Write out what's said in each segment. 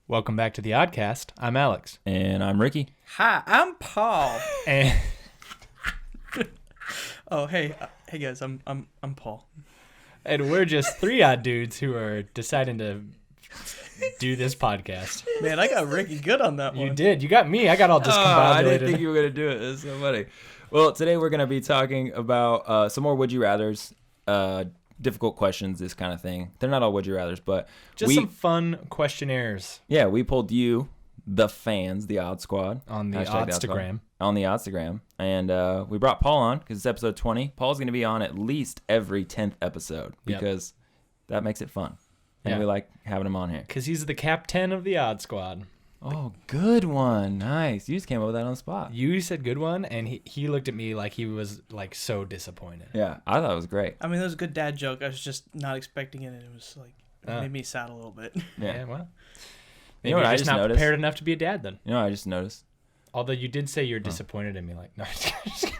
Welcome back to the Oddcast. I'm Alex. And I'm Ricky. Hi, I'm Paul. And Oh, hey guys, I'm Paul. and we're just three odd dudes who are deciding to do this podcast. Man, I got Ricky good on that one. You did. You got me. I got all discombobulated. I didn't think you were going to do it. It's so funny. Well, today we're going to be talking about some more Would You Rathers, difficult questions, this kind of thing. They're not all Would You Rathers, but Just some fun questionnaires. Yeah, we pulled you, the fans, the Odd Squad. On the Oddstagram. On the Oddstagram. And we brought Paul on because it's episode 20. Paul's going to be on at least every 10th episode because that makes it fun. And we like having him on here. Because he's the captain of the Odd Squad. Oh, good one. Nice. You just came up with that on the spot. You said good one, and he looked at me like he was like so disappointed. Yeah, I thought it was great. I mean, that was a good dad joke. I was just not expecting it, and it was like, it made me sad a little bit. Yeah, well. Maybe You know what, you're I just not noticed? prepared enough to be a dad then. You know what I just noticed? Although you did say you're disappointed in me. Like, no, just kidding.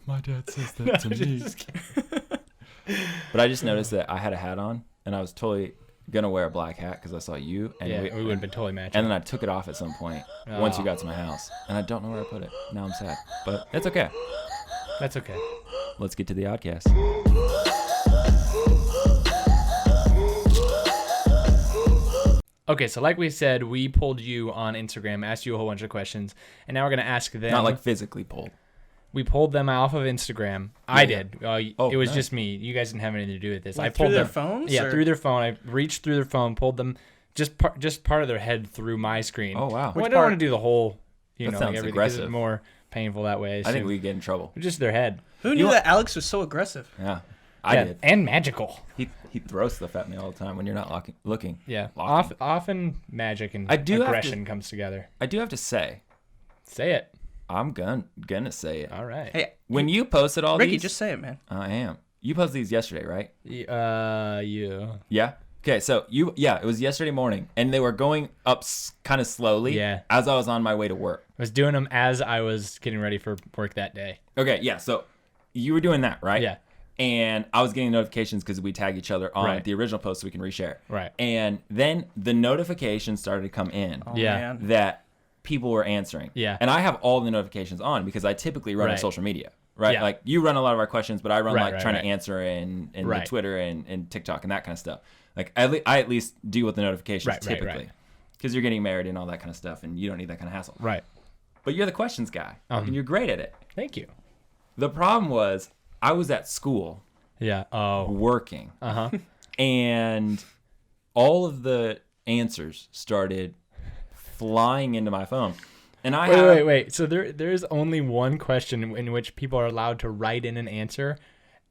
My dad says that to me. But I just noticed that I had a hat on, and I was totally going to wear a black hat because I saw you. And we would have been totally matching. And then I took it off at some point once you got to my house. And I don't know where I put it. Now I'm sad. But it's okay. That's okay. Let's get to the Oddcast. Okay, so like we said, we pulled you on Instagram, asked you a whole bunch of questions, and now we're going to ask them. Not like physically pulled. We pulled them off of Instagram. I did. It was nice. just me. You guys didn't have anything to do with this. Like I pulled through their them, phones? Yeah, or? through their phone. I reached through their phone, pulled them, just part of their head through my screen. Oh, wow. Well, I don't want to do the whole, That like sounds everything, 'cause aggressive. it's more painful that way. I think we get in trouble. Just their head. Who knew that Alex was so aggressive? Yeah. I did. And magical. He throws stuff at me all the time when you're not looking. Yeah. Locking. Often magic and I do have aggression comes together. I do have to say, Say it. I'm gonna say it. All right. Hey, When you posted all Ricky, these... just say it, man. I am. You posted these yesterday, right? Yeah. Yeah. Okay, so it was yesterday morning, and they were going up kind of slowly. Yeah. As I was on my way to work. I was doing them as I was getting ready for work that day. Okay, yeah. So you were doing that, right? Yeah. And I was getting notifications because we tag each other on Right. the original post so we can reshare. Right. And then the notifications started to come in Oh, Yeah. man. that people were answering. Yeah. And I have all the notifications on because I typically run on Right. social media. Right. Yeah. Like you run a lot of our questions, but I run Right, trying right. to answer in Right. the Twitter and TikTok and that kind of stuff. Like I at least deal with the notifications Right, typically. Because you're getting married and all that kind of stuff and you don't need that kind of hassle. Right. But you're the questions guy and you're great at it. Thank you. The problem was I was at school Yeah. Oh. working Uh-huh. and all of the answers started flying into my phone. And Wait. So there's only one question in which people are allowed to write in an answer.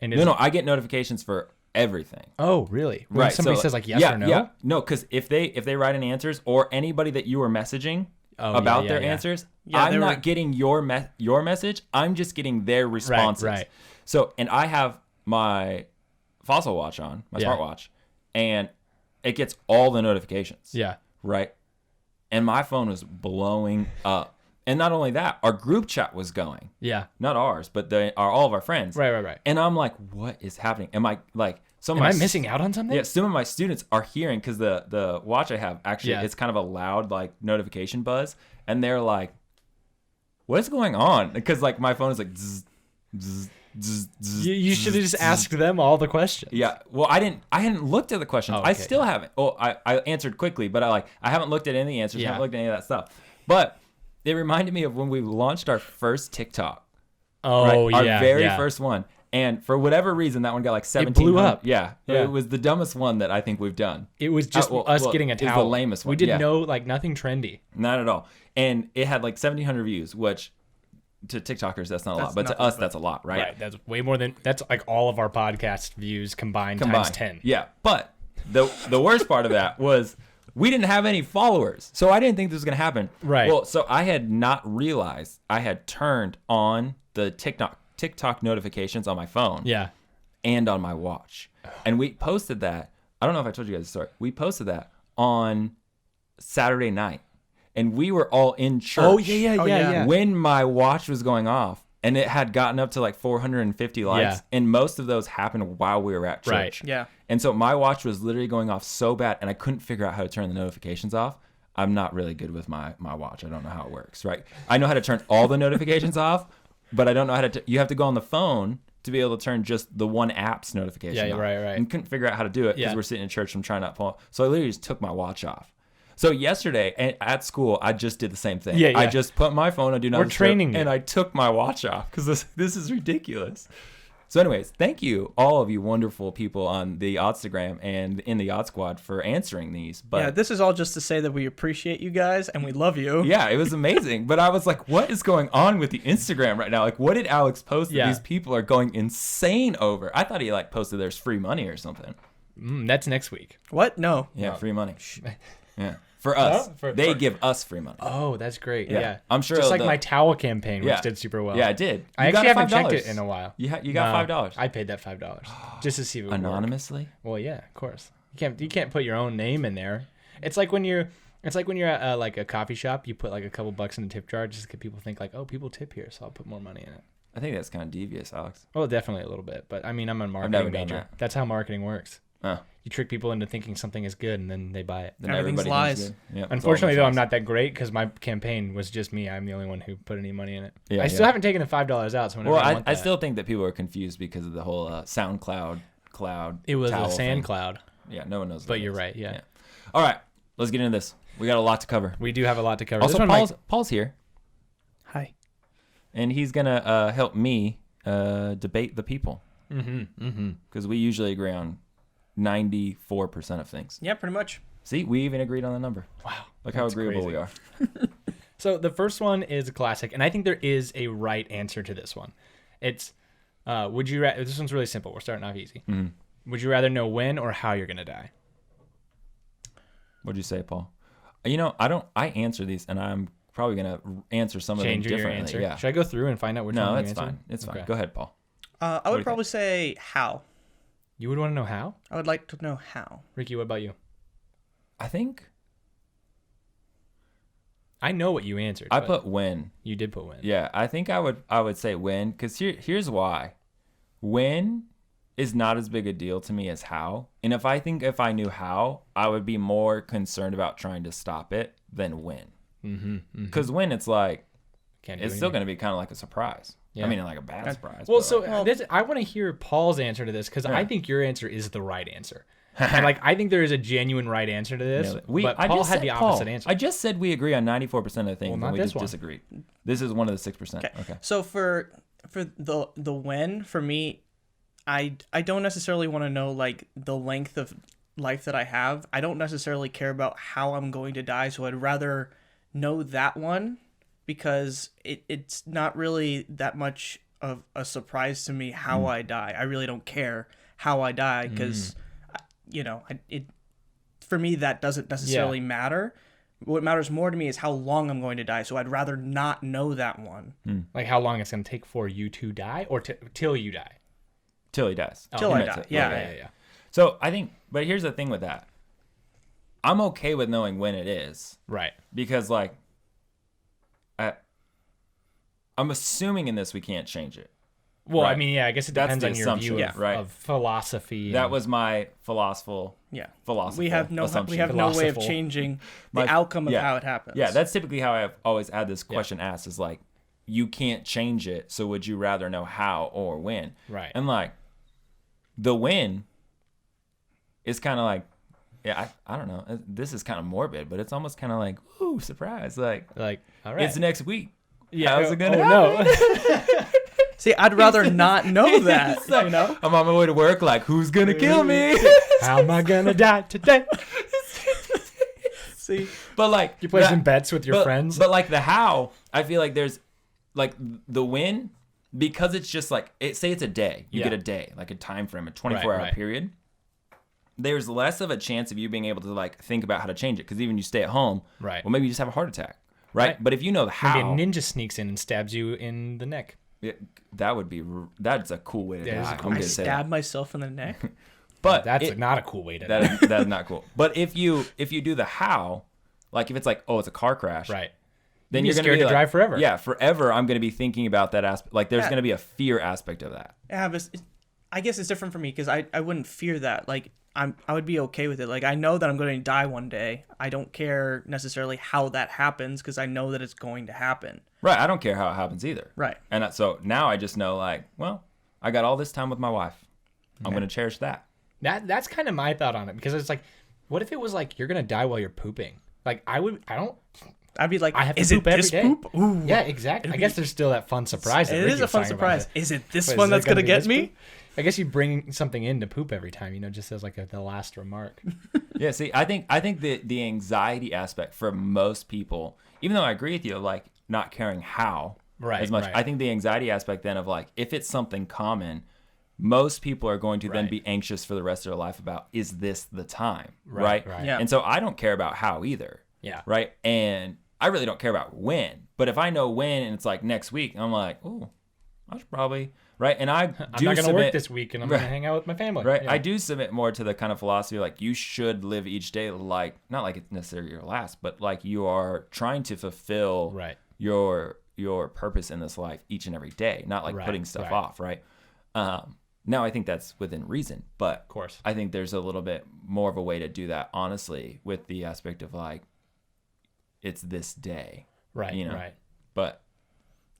And No, I get notifications for everything. Oh, really? When Right. somebody so, says like yes yeah, or no? Yeah. No, because if they write in answers or anybody that you were messaging about their answers, Yeah, I'm not getting your message. I'm just getting their responses. Right. So, and I have my Fossil watch on, my smartwatch, and it gets all the notifications. Yeah. Right. And my phone was blowing up. And not only that, our group chat was going. Yeah. Not ours, but all of our friends. Right. And I'm like, what is happening? Am I like Am I missing out on something? Yeah, some of my students are hearing because the watch I have actually it's kind of a loud like notification buzz, and they're like, "What's going on?" Because like my phone is like, zzz, zzz, zzz, zzz, You should have just zzz. asked them all the questions. Yeah, well, I hadn't looked at the questions. Oh, I okay. still haven't. Well, I answered quickly, but I haven't looked at any of the answers. Yeah. Haven't looked at any of that stuff. But it reminded me of when we launched our first TikTok. Oh, Our yeah. very yeah. first one. And for whatever reason, that one got like 17. blew up. Yeah. Yeah. It was the dumbest one that I think we've done. It was just us getting a it was towel. the lamest one. We did Yeah. nothing trendy. Not at all. And it had like 1,700 views, which to TikTokers, that's not a lot. But to nothing, us, but- that's a lot, right? Right. That's way more than that's like all of our podcast views combined. times 10. Yeah. But the worst part of that was we didn't have any followers. So I didn't think this was going to happen. Right. Well, so I had not realized I had turned on the TikTok notifications on my phone. Yeah. And on my watch. And we posted that. I don't know if I told you guys the story. We posted that on Saturday night. And we were all in church. Oh, yeah. yeah. When my watch was going off. and it had gotten up to like 450 likes, and most of those happened while we were at church. Right. Yeah. And so my watch was literally going off so bad, and I couldn't figure out how to turn the notifications off. I'm not really good with my watch. I don't know how it works, right? I know how to turn all the notifications off, but I don't know how to. You have to go on the phone to be able to turn just the one app's notification off. Right. And couldn't figure out how to do it because we're sitting in church and I'm trying not to pull. So I literally just took my watch off. So yesterday at school, I just did the same thing. Yeah. I just put my phone on Do Not We're Disturb, training you. and I took my watch off because this is ridiculous. So anyways, thank you, all of you wonderful people on the Oddstagram and in the Odd Squad for answering these. But Yeah, this is all just to say that we appreciate you guys and we love you. yeah, it was amazing. But I was like, what is going on with the Instagram right now? Like, what did Alex post that these people are going insane over? I thought he like posted there's free money or something. That's next week. What? No. Yeah, free money. Yeah. For us. They give us free money. Oh, that's great. Yeah. I'm sure Just like my towel campaign, which did super well. Yeah, it did. I actually haven't checked it in a while. You got $5. I paid that $5 just to see if it would anonymously. Work. Well, yeah, of course. You can't put your own name in there. It's like when you're at like a coffee shop, you put like a couple bucks in a tip jar just because people think like, oh, people tip here, so I'll put more money in it. I think that's kind of devious, Alex. Well, definitely a little bit, but I mean, I'm a marketing never done major. that. That's how marketing works. Oh. You trick people into thinking something is good, and then they buy it. Then Everything's everybody lies. thinks good. Yeah, Unfortunately, though, I'm not that great because my campaign was just me. I'm the only one who put any money in it. Yeah, I still haven't taken the $5 out. So whenever Well, I still think that people are confused because of the whole SoundCloud cloud. It was a towel sand thing. cloud. Yeah, no one knows. What But it you're is. right. Yeah. All right, let's get into this. We got a lot to cover. We do have a lot to cover. Also, This one Paul's here, Hi. and he's gonna help me debate the people. Because we usually agree on 94% of things. Yeah, pretty much. See, we even agreed on the number. Wow. Look how agreeable crazy. we are. So the first one is a classic, and I think there is a right answer to this one. It's, would you rather? This one's really simple. We're starting off easy. Would you rather know when or how you're gonna die? What'd you say, Paul? I answer these, and I'm probably gonna answer some Change of them your differently. answer. Yeah. Should I go through and find out which one No, you it's answered? fine. It's fine. Okay. Go ahead, Paul. I do you would probably say how. You would want to know how? I would like to know how. Ricky, what about you? I think I know what you answered. I but put when. You did put when. Yeah, I think I would say when, because here's why. When is not as big a deal to me as how. And if I knew how, I would be more concerned about trying to stop it than when. Because when it's like, Can't do it's still anything. going to be kind of like a surprise. Yeah. I mean, like a bad surprise. Well, but so like, I want to hear Paul's answer to this because I Yeah. think your answer is the right answer. And like I think there is a genuine right answer to this, but I Paul just had said the opposite Paul. answer. I just said we agree on 94% of the things, Well, and not we this just one. disagree. This is one of the 6%. Okay. So for the when, for me, I don't necessarily want to know like the length of life that I have. I don't necessarily care about how I'm going to die, so I'd rather know that one because it's not really that much of a surprise to me how I die. I really don't care how I die because for me that doesn't necessarily matter. What matters more to me is how long I'm going to die, so I'd rather not know that one. Like how long it's going to take for you to die or till you die. Till he dies. Till He I meant die. it. Yeah. So I think, but here's the thing with that. I'm okay with knowing when it is Right. because, like, I'm assuming in this we can't change it. Well, I Right. mean, yeah, I guess it That's depends the on your assumption, view right. of philosophy. That and- was my philosophy. We have no assumption. way of Philosophical. changing the My- outcome of yeah. how it happens. Yeah, that's typically how I've always had this question asked is like, you can't change it, so would you rather know how or when? Right. And like, the when is kind of like, yeah, I don't know. This is kind of morbid, but it's almost kind of like, ooh, surprise. Like, all right. it's next week. yeah. How's it gonna no. See, I'd rather not know that. It's like, You know? I'm on my way to work, like, who's gonna kill me? How am I gonna die today? See, But like, You play that- some bets with your friends. But like the how, I feel like there's like the when, because it's just like say it's a day. You Yeah. get a day, like a time frame, a 24-hour right. period. There's less of a chance of you being able to like think about how to change it, because even you stay at home, Right. well, maybe you just have a heart attack, right? Right. But if you know the Maybe a how, ninja sneaks in and stabs you in the neck. that's a cool way to That is die. a I'm cool gonna I say stab that. myself in the neck. But That's not a cool way to die. that is not cool. But if you do the how, like if it's like, oh, it's a car crash, Right. then you're you're scared to drive forever. Yeah, forever. I'm going to be thinking about that aspect. Like, there's Yeah. going to be a fear aspect of that. Yeah, but I guess it's different for me because I wouldn't fear that. Like I would be okay with it. Like I know that I'm going to die one day. I don't care necessarily how that happens because I know that it's going to happen. Right. I don't care how it happens either. Right. And so now I just know, like, well, I got all this time with my wife. I'm going to cherish that. That's kind of my thought on it, because it's like, what if it was like you're gonna die while you're pooping? Like I'd be like, I have to is poop it every this day? poop? Ooh. Yeah, exactly. I guess there's still that fun surprise. It is a fun surprise. Is it this one that's gonna get me? I guess you bring something in to poop every time, just as like the last remark. Yeah, see, I think the anxiety aspect for most people, even though I agree with you, like not caring how as much, I think the anxiety aspect then of like, if it's something common, most people are going to then be anxious for the rest of their life about, is this the time? Right. Yeah. And so I don't care about how either. Yeah. Right. And I really don't care about when. But if I know when and it's like next week, I'm like, oh, I should probably. Right. And I'm not going to work this week and I'm going to hang out with my family. Right. Yeah. I do submit more to the kind of philosophy like you should live each day like, not like it's necessarily your last, but like you are trying to fulfill your purpose in this life each and every day, not like putting stuff off. Right. Now, I think that's within reason, but of course, I think there's a little bit more of a way to do that, honestly, with the aspect of like, it's this day. Right. Right. But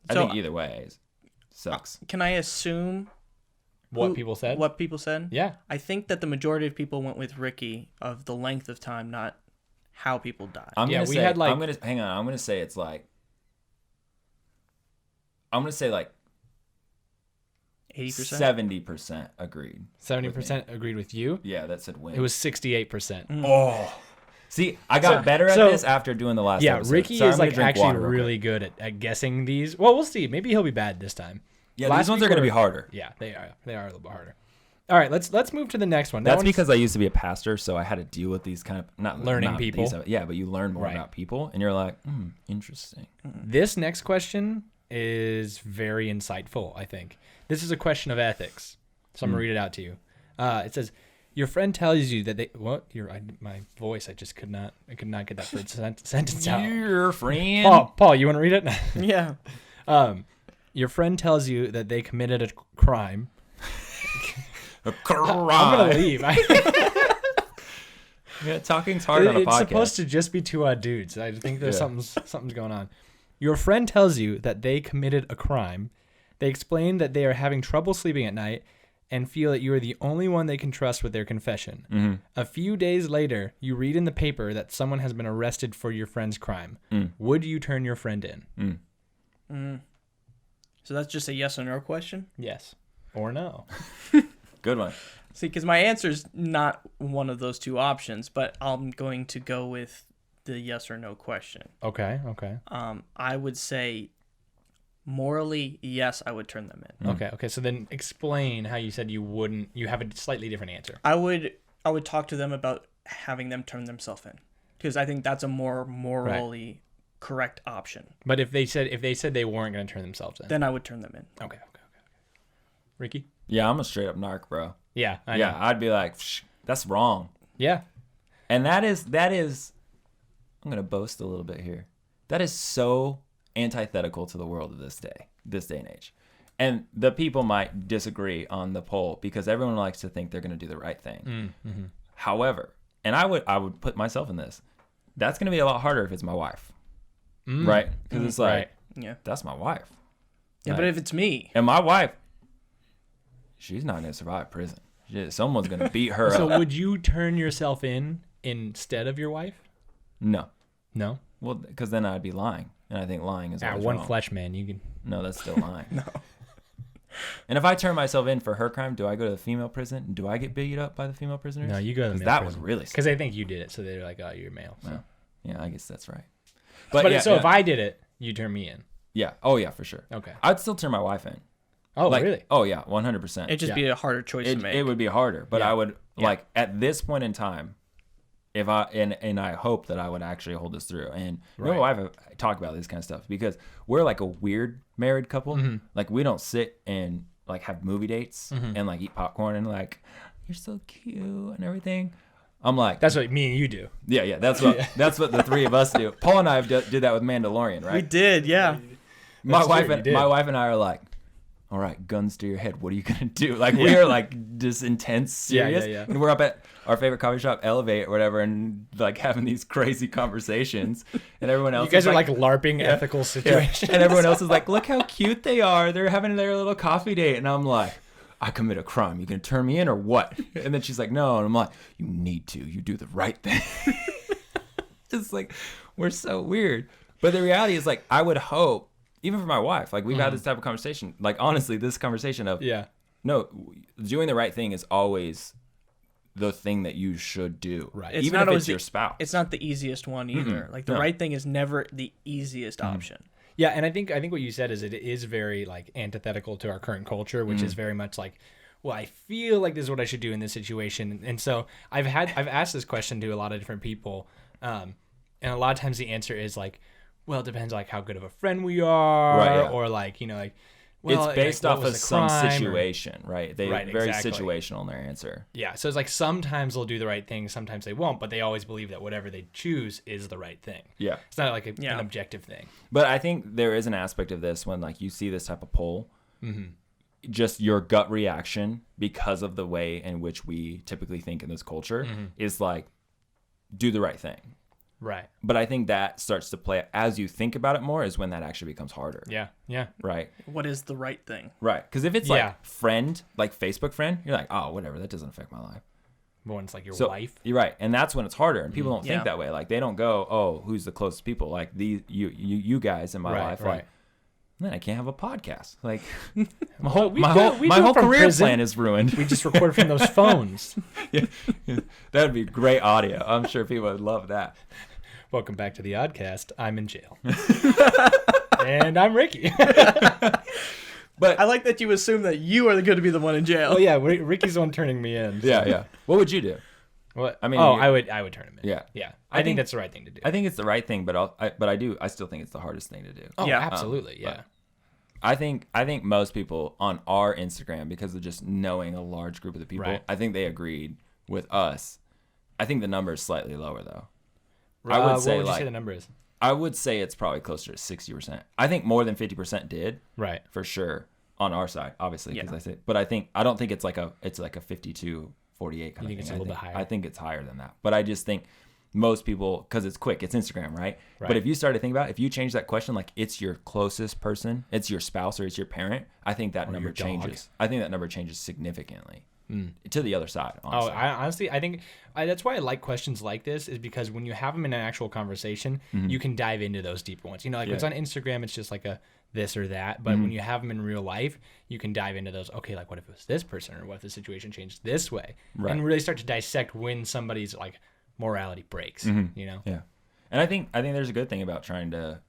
I think either way sucks. Can I assume what people said? What people said? Yeah. I think that the majority of people went with Ricky of the length of time, not how people die. I'm gonna say it's like, I'm going to say like 80%? 70% agreed. 70% agreed with you? Yeah, that said win. It was 68%. Oh. See, I got better at this after doing the last episode. Yeah, Ricky is like actually really good at guessing these. Well, we'll see. Maybe he'll be bad this time. Yeah, these ones are going to be harder. Yeah, they are. They are a little bit harder. All right, let's move to the next one. That's because I used to be a pastor, so I had to deal with these kind of not people. But you learn more about people, and you're like, interesting. This next question is very insightful, I think. This is a question of ethics. So I'm going to read it out to you. It says, your friend tells you that they... What? My voice, I could not get that first sentence out. Your friend... Paul, you want to read it? Yeah. Your friend tells you that they committed a crime. A crime. I'm going to leave. Yeah, talking's hard on a podcast. It's supposed to just be two dudes. I think there's something's going on. Your friend tells you that they committed a crime. They explain that they are having trouble sleeping at night and feel that you are the only one they can trust with their confession. Mm-hmm. A few days later, you read in the paper that someone has been arrested for your friend's crime. Would you turn your friend in? So that's just a yes or no question? Yes or no. Good one. See, because my answer is not one of those two options, but I'm going to go with the yes or no question. Okay. I would say morally, yes, I would turn them in. Okay. So then explain how you said you wouldn't. You have a slightly different answer. I would talk to them about having them turn themselves in, because I think that's a more morally correct option. But if they said they weren't going to turn themselves in, then I would turn them in. Okay. Ricky? Yeah, I'm a straight up narc, bro. Yeah, I know. I'd be like, that's wrong. Yeah. And that is I'm going to boast a little bit here. That is so antithetical to the world of this day and age. And the people might disagree on the poll because everyone likes to think they're going to do the right thing. Mm-hmm. However, and I would put myself in this, that's going to be a lot harder if it's my wife. Right? Because it's like, that's my wife. Yeah, like, but if it's me. And my wife, she's not going to survive prison. Someone's going to beat her up. So would you turn yourself in instead of your wife? No. No? Well, because then I'd be lying. And I think lying is always one wrong. flesh man. You can. No, that's still lying. No. And if I turn myself in for her crime, do I go to the female prison? Do I get beat up by the female prisoners? No, you go to the male that prison. Was really because they think you did it, so they're like, "Oh, you're male." So. Yeah, I guess that's right. But if I did it, you turn me in. Yeah. Oh yeah, for sure. Okay. I'd still turn my wife in. Oh really? Oh yeah, 100%. It'd just be a harder choice to make. It would be harder, but I would like at this point in time, if I and I hope that I would actually hold this through. And me and my wife have talked about this kind of stuff because we're like a weird married couple. Mm-hmm. Like we don't sit and like have movie dates and like eat popcorn and like you're so cute and everything. I'm like, That's what me and you do. yeah. That's what the three of us do. Paul and I did that with Mandalorian, right? We did, yeah. My That's wife true, and you did. my wife and I are like, all right, guns to your head. What are you gonna do? Like we are like just intense, serious, Yeah. and we're up at our favorite coffee shop, Elevate or whatever, and like having these crazy conversations, and everyone else. You guys is are like LARPing ethical situations. and everyone else is like, look how cute they are. They're having their little coffee date, and I'm like, I commit a crime. You gonna turn me in or what? And then she's like, no, and I'm like, you need to. You do the right thing. Just like we're so weird, but the reality is like I would hope. Even for my wife, like we've had this type of conversation. Like honestly, this conversation of no, doing the right thing is always the thing that you should do. Right. It's Even not if always it's your spouse. It's not the easiest one either. Like the No. right thing is never the easiest option. Yeah, and I think what you said is it is very like antithetical to our current culture, which is very much like, well, I feel like this is what I should do in this situation, and so I've asked this question to a lot of different people, and a lot of times the answer is like, well, it depends like how good of a friend we are, Right, yeah. or like like, well, it's based like, off what was of the some crime, or- situation, right? They're Right, very exactly. situational in their answer. Yeah, so it's like sometimes they'll do the right thing, sometimes they won't, but they always believe that whatever they choose is the right thing. Yeah. It's not like an Yeah. objective thing. But I think there is an aspect of this when like you see this type of poll, just your gut reaction because of the way in which we typically think in this culture is like, do the right thing. Right. But I think that starts to play as you think about it more is when that actually becomes harder. Yeah. Yeah. Right. What is the right thing? Right. Because if it's Yeah. like friend, like Facebook friend, you're like, oh, whatever, that doesn't affect my life. But when it's like your So wife. you're right, and that's when it's harder, and people don't Yeah. think that way. Like they don't go, oh, who's the closest people? Like you guys in my Right, life. right. Like, man, I can't have a podcast. Like my Well, whole we my do- whole we my do it whole from career prison. plan is ruined. We just record from those phones. That would be great audio. I'm sure people would love that. Welcome back to the Oddcast. I'm in jail. And I'm Ricky. But I like that you assume that you are going to be the one in jail. Oh yeah, Ricky's the one turning me in. so- yeah. What would you do? What? I mean, oh, you- I would turn him in. Yeah. Yeah. I I think think- that's the right thing to do. I think it's the right thing, but I still think it's the hardest thing to do. Oh, Yeah. absolutely. Yeah. but- I think most people on our Instagram, because of just knowing a large group of the people, Right. I think they agreed with us. I think the number is slightly lower though. I would say what would you like say the number is? I would say it's probably closer to 60%. I think more than 50% did Right. for sure on our side, obviously, because Yeah. I say. But I don't think it's like a 52-48 kind You think of it's thing. a little bit higher? I think it's higher than that. But I just think most people, because it's quick, it's Instagram, right? Right. But if you start to think about it, if you change that question, like it's your closest person, it's your spouse or it's your parent, I think that number your dog. changes. I think that number changes significantly to the other side. Honestly. Honestly, I think that's why I like questions like this, is because when you have them in an actual conversation, you can dive into those deeper ones. You know, like when it's on Instagram, it's just like a this or that. But when you have them in real life, you can dive into those. Okay, like what if it was this person, or what if the situation changed this way, Right. and really start to dissect when somebody's like morality breaks. You know. Yeah, and I think there's a good thing about trying to,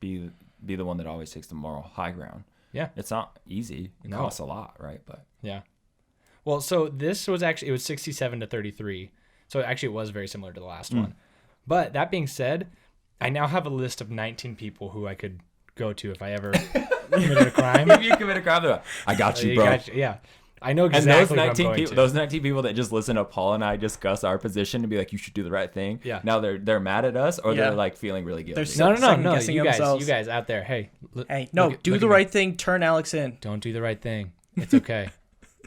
be the one that always takes the moral high ground. Yeah. It's not easy. It No. costs a lot, right? But Yeah. Well, so this was actually, it was 67 to 33. So actually it was very similar to the last one. But that being said, I now have a list of 19 people who I could go to if I ever committed a crime. if you commit a crime, they're like, I got you, bro. Yeah. I know And exactly those who I'm 19 going people, to. those 19 people that just listen to Paul and I discuss our position and be like, you should do the right thing. Yeah. Now they're mad at us, or Yeah. they're like feeling really guilty. They're No. second-guessing You themselves. guys out there. Hey. Hey, no, do the right thing. Turn Alex in. Don't do the right thing. It's okay.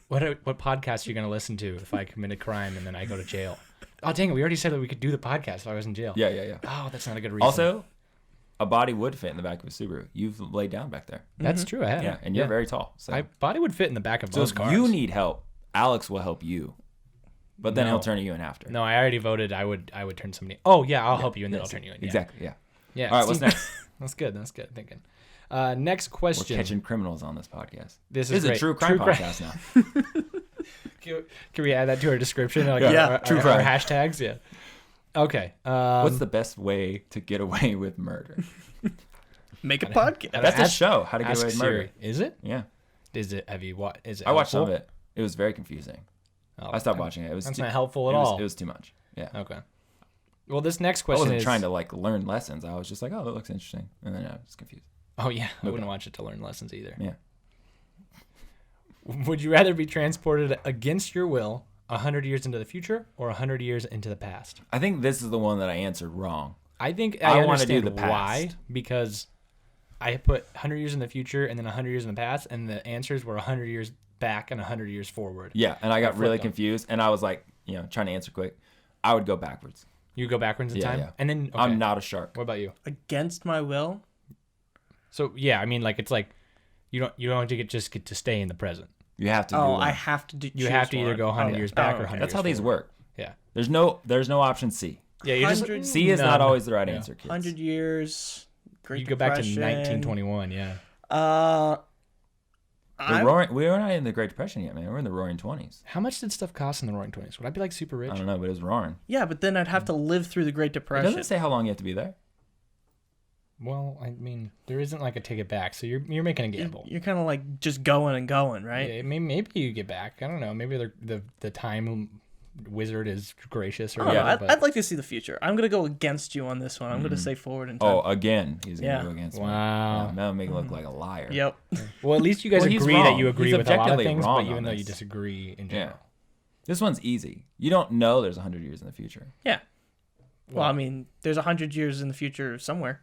What podcast are you going to listen to if I commit a crime and then I go to jail? Oh, dang it. We already said that we could do the podcast if I was in jail. Yeah. Oh, that's not a good reason. Also, a body would fit in the back of a Subaru. You've laid down back there. That's true. I have. Yeah, and you're very tall. So, My body would fit in the back of so most if cars. you need help, Alex will help you. But then No. he'll turn you in after. No, I already voted. I would turn somebody. Oh yeah, I'll help you, and then I'll turn you in. Yeah. Exactly, yeah. Yeah. All right, what's see, next? That's good. That's good thinking. Next We're question. catching criminals on this podcast. This This is is a great. true crime True crime. podcast now. Can we add that to our description? Like Yeah, our, true our crime. hashtags. Yeah. Okay. What's the best way to get away with murder? Make a podcast. Uh, That's a Ask- show, How to Get Ask Away with Siri. Murder. Is it? Yeah. Is it? Have you what? Is it? I watched some of helpful? it. It was very confusing. Oh, I stopped watching it. It was That's too, not helpful at it was, all. It was too much. Yeah. Okay. Well, this next I question wasn't is. trying to like learn lessons. I was just like, oh, that looks interesting. And then I was confused. Oh yeah, I Move wouldn't on. watch it to learn lessons either. Yeah. Would you rather be transported against your will 100 years into the future or 100 years into the past? I think this is the one that I answered wrong. I think I I wanna do understand the why, past. because I put 100 years in the future and then 100 years in the past, and the answers were 100 years back and 100 years forward. Yeah, and I got really flipped them. confused, and I was like, trying to answer quick. I would go backwards. You go backwards in Yeah, time? yeah. And then, okay. I'm not a shark. What about you? Against my will? So, yeah, I mean, like, it's like, you don't just get to stay in the present. You have to do Oh, one. I have to do. You have to either go 100 years back or 100 That's years how these forward. work. Yeah. There's no option C. Yeah, you just 100 C is not always the right answer, kids. 100 years. Great You go back to Depression. 1921, yeah. We were not in the Great Depression yet, man. We're in the Roaring 20s. How much did stuff cost in the Roaring 20s? Would I be like super rich? I don't know, but it was roaring. Yeah, but then I'd have to live through the Great It Depression. doesn't say how long you have to be there. Well, I mean, there isn't like a ticket back, so you're making a gamble. You're kind of like just going and going, right? Yeah, maybe you get back. I don't know. Maybe the time wizard is gracious or I don't know. whatever. I'd like to see the future. I'm gonna go against you on this one. I'm gonna say forward in time. Oh, again, he's going to Yeah. go against me. Wow. Yeah, that would make him look like a liar. Yep. Well, at least you guys Well, he's agree that wrong. you agree He's with a lot of objectively things, wrong but even on though you this. disagree in Yeah. general. This one's easy. You don't know there's 100 years in the future. Yeah. Well, I mean, there's 100 years in the future somewhere.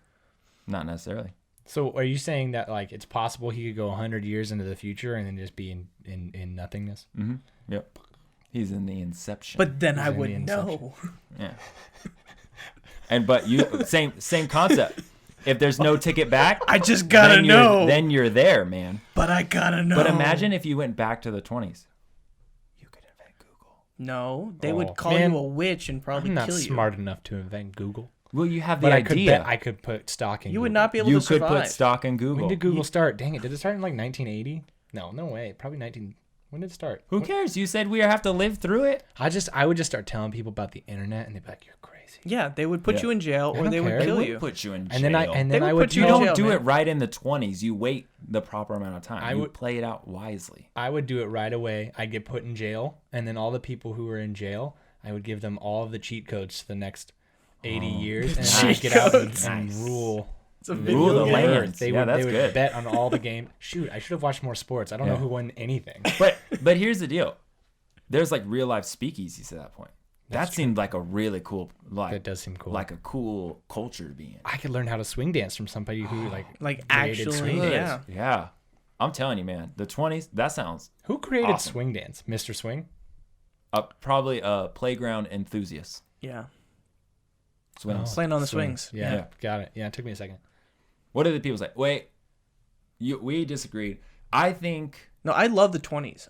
Not necessarily. So are you saying that like it's possible he could go 100 years into the future and then just be in nothingness? Mm-hmm. Yep. He's in the inception. But then He's I in the would Inception. know. Yeah. But you same concept. If there's no ticket back, I just gotta then know. Then you're there, man. But I gotta know. But imagine if you went back to the 20s. You could invent Google. No, they Oh, would call man. you a witch and probably I'm not kill you. smart enough to invent Google. Well, you have the But idea. I could put stock in You Google. would not be able You to could survive. put stock in Google. When did Google start? Dang it. Did it start in like 1980? No way. Probably 19. When did it start? Who cares? You said we have to live through it. I would just start telling people about the internet and they'd be like, you're crazy. Yeah, they would put Yeah. you in jail or don't they care. would kill They you. would put you in jail. And then They I would would put you in tell don't jail, do man. it right in the 20s. You wait the proper amount of time. I You would- play it out wisely. I would do it right away. I'd get put in jail, and then all the people who were in jail, I would give them all of the cheat codes to the next 80 years, and then I'd Cheat get out codes. and Nice. rule. It's a Rule video the game. land. They Yeah, would, that's they would good. bet on all the game. Shoot, I should have watched more sports. I don't know Yeah. who won anything. But here's the deal. There's like real life speakeasies at that point. That seemed like a really cool, That does seem cool. like a cool culture to be in. I could learn how to swing dance from somebody who like Like created actually, swing dance. yeah. Yeah. I'm telling you, man. The 20s, that sounds Who created Awesome. swing dance? Mr. Swing? probably a playground enthusiast. Yeah. Swings. Playing on the Swings. swings. Yeah, Yeah. got it. Yeah, it took me a second. What did the people say? Wait, we disagreed. I think. No, I love the 20s.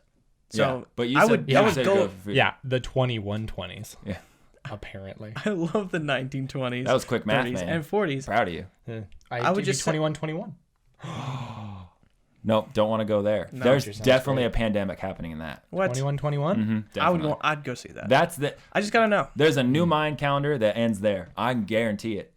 So Yeah, but you I said, would, you I would said go. for- Yeah, the 2120s. Yeah. Apparently. I love the 1920s. That was quick math, 30s, man. and 40s. Proud of you. Yeah. I would give you just say- 2121. Nope, don't want to go there. No. There's Sounds definitely great. a pandemic happening in that. What? 2121? Mm-hmm, I would definitely. go. I'd go see that. That's the. I just gotta know. There's a new mind calendar that ends there. I can guarantee it.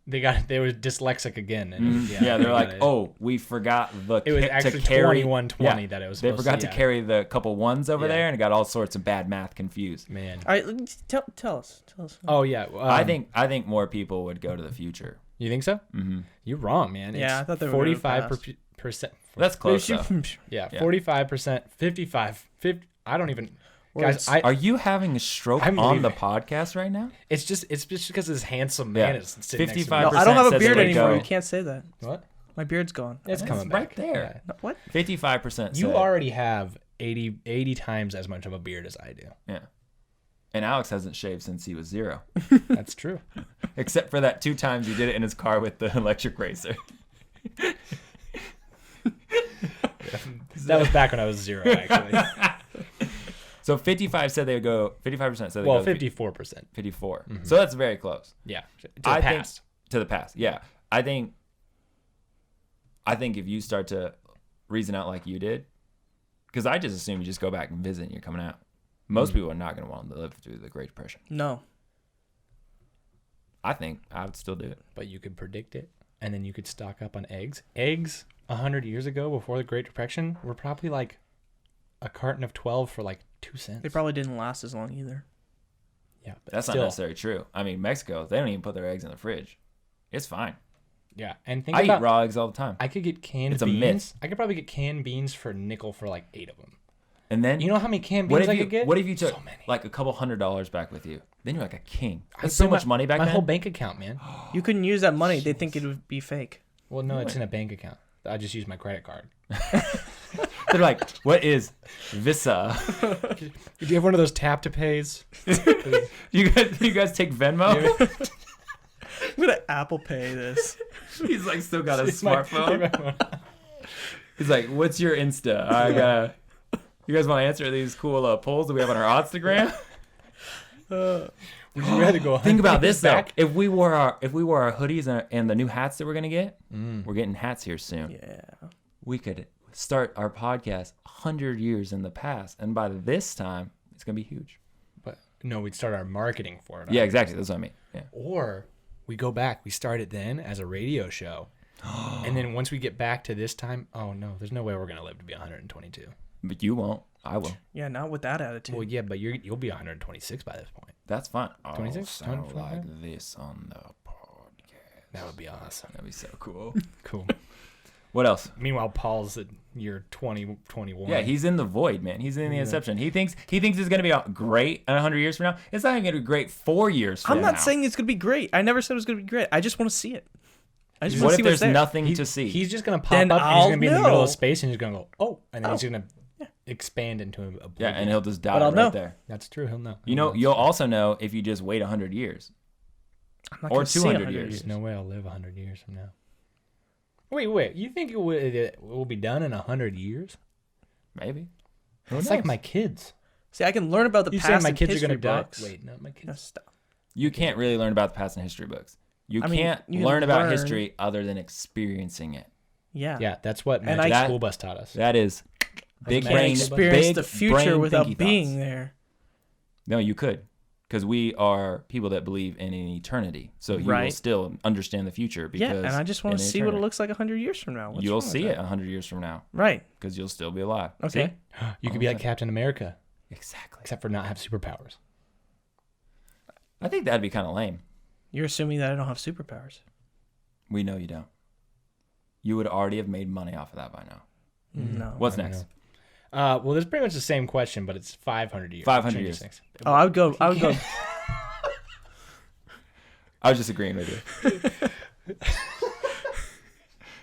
They were dyslexic again. And Yeah, they're like, oh, we forgot the. It was to actually carry, 2120 yeah, that it was They supposed forgot to, to yeah. carry the couple ones over Yeah. there and got all sorts of bad math confused. Man. All right, tell us. Oh yeah. I think more people would go to the future. You think so? Mm-hmm. You're wrong, man. Yeah, I thought they were going 45%. That's close. Though. Yeah, Yeah. 45%, 55, 50. I don't even. Well, Guys, I. Are you having a stroke I'm on the leaving. podcast right now? It's just because this handsome man Yeah. is sitting next to me. 55% No, I don't have a says beard they would anymore. go. You can't say that. What? My beard's gone. It's It's coming right back. there. No, what? 55%. You said- already have 80 times as much of a beard as I do. Yeah. And Alex hasn't shaved since he was 0, That's true. except for that 2 times he did it in his car with the electric racer. That was back when I was 0, actually. So 55 said they would go. 55% said they Well, go. 54%. 54. So that's very close. Yeah. To I the think- past. To the past. Yeah. I think if you start to reason out like you did, because I just assume you just go back and visit and you're coming out. Most people are not going to want to live through the Great Depression. No. I think I would still do it. But you could predict it, and then you could stock up on eggs. Eggs 100 years ago, before the Great Depression, were probably like a carton of 12 for like 2 cents. They probably didn't last as long either. Yeah, but That's still, not necessarily true. I mean, Mexico, they don't even put their eggs in the fridge. It's fine. Yeah, and think I about eat raw eggs all the time. I could get canned It's a beans. myth. I could probably get canned beans for a nickel for like 8 of them. And then You know how many canned beans I could get? What if you took So many. like a couple $100 back with you? Then you're like a king. That's I'd so bring much money back my then. whole bank account, man. You couldn't use that money. They think it would be fake. Well, no, it's in a bank account. I just use my credit card. They're like, what is Visa? Do you have one of those tap to pays? you guys take Venmo? I'm gonna Apple Pay this. He's like still got a It's my- smartphone. He's like, what's your Insta? You guys want to answer these cool polls that we have on our Instagram? Would you rather go? Think about this though. back? If we wore our hoodies and the new hats that we're gonna get, we're getting hats here soon. Yeah. We could start our podcast 100 years in the past, and by this time, it's gonna be huge. But no, we'd start our marketing for it. Yeah, exactly. That's what I mean. Yeah. Or we go back. We start it then as a radio show, and then once we get back to this time, oh no, there's no way we're gonna live to be 122. But you won't. I will. Yeah, not with that attitude. Well, yeah, but you'll be 126 by this point. That's fine. 26? Sound 25? like this on the podcast. That would be awesome. That'd be so cool. Cool. What else? Meanwhile, Paul's at year 20, 21. Yeah, he's in the void, man. He's in the inception. He thinks it's gonna be great 100 years from now. It's not even gonna be great 4 years from now. I'm not saying it's gonna be great. I never said it was gonna be great. I just want to see it. I just want What to if see what's there's there. nothing to see? He's just gonna pop Then up. And he's I'll gonna be in the middle know. of space, and he's gonna go, oh, and then he's gonna expand into a. Yeah, and he'll just die But I'll right know. there. That's true. He'll know. You know, you'll also know if you just wait 100 years. I'm not or gonna see 200 100 years. There's no way I'll live 100 years from now. Wait. You think it will be done in 100 years? Maybe. It's like my kids. See, I can learn about the You past saying my in kids are history gonna die? books. Wait, no, my No, kids. stop. You can't really learn about the past in history books. You I mean, can't you can learn about learn- history other than experiencing it. Yeah. Yeah, that's what And Magic I- School Bus taught us. That is big Magic Can't brain. School Bus. experience big the future brain without thinky being thoughts. there. No, you could. Because we are people that believe in an eternity. So you will Right. still understand the future. Because Yeah, and I just want in to see what it eternity. looks like 100 years from now. What's You'll wrong with see that? it 100 years from now. Right. Because you'll still be alive. Okay. See? You could be like Captain America, Exactly. except for not have superpowers. I think that'd be kind of lame. You're assuming that I don't have superpowers. We know you don't. You would already have made money off of that by now. No. What's I don't next? know. Well, there's pretty much the same question, but it's 500 years. 500 Changes years. things. Oh, I would go. I was just agreeing with you.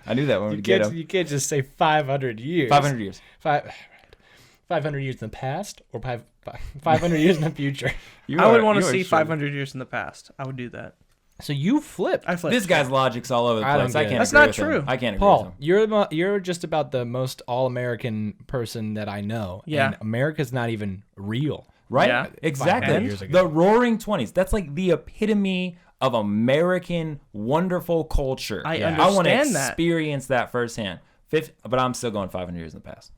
I knew that when we get him. You can't just say 500 years. 500 years. 500 years in the past or 500 years in the future. I would want to you are see sure. 500 years in the past. I would do that. So you flipped. I flipped. This guy's logic's all over the I place. don't I get can't it. That's agree not with him. true. I can't agree with him. Paul, you're just about the most all-American person that I know. Yeah. And America's not even real. Right? Yeah. 500 Exactly. years ago. The Roaring 20s. That's like the epitome of American wonderful culture. I Yeah. I want to understand that. experience that firsthand. But I'm still going 500 years in the past.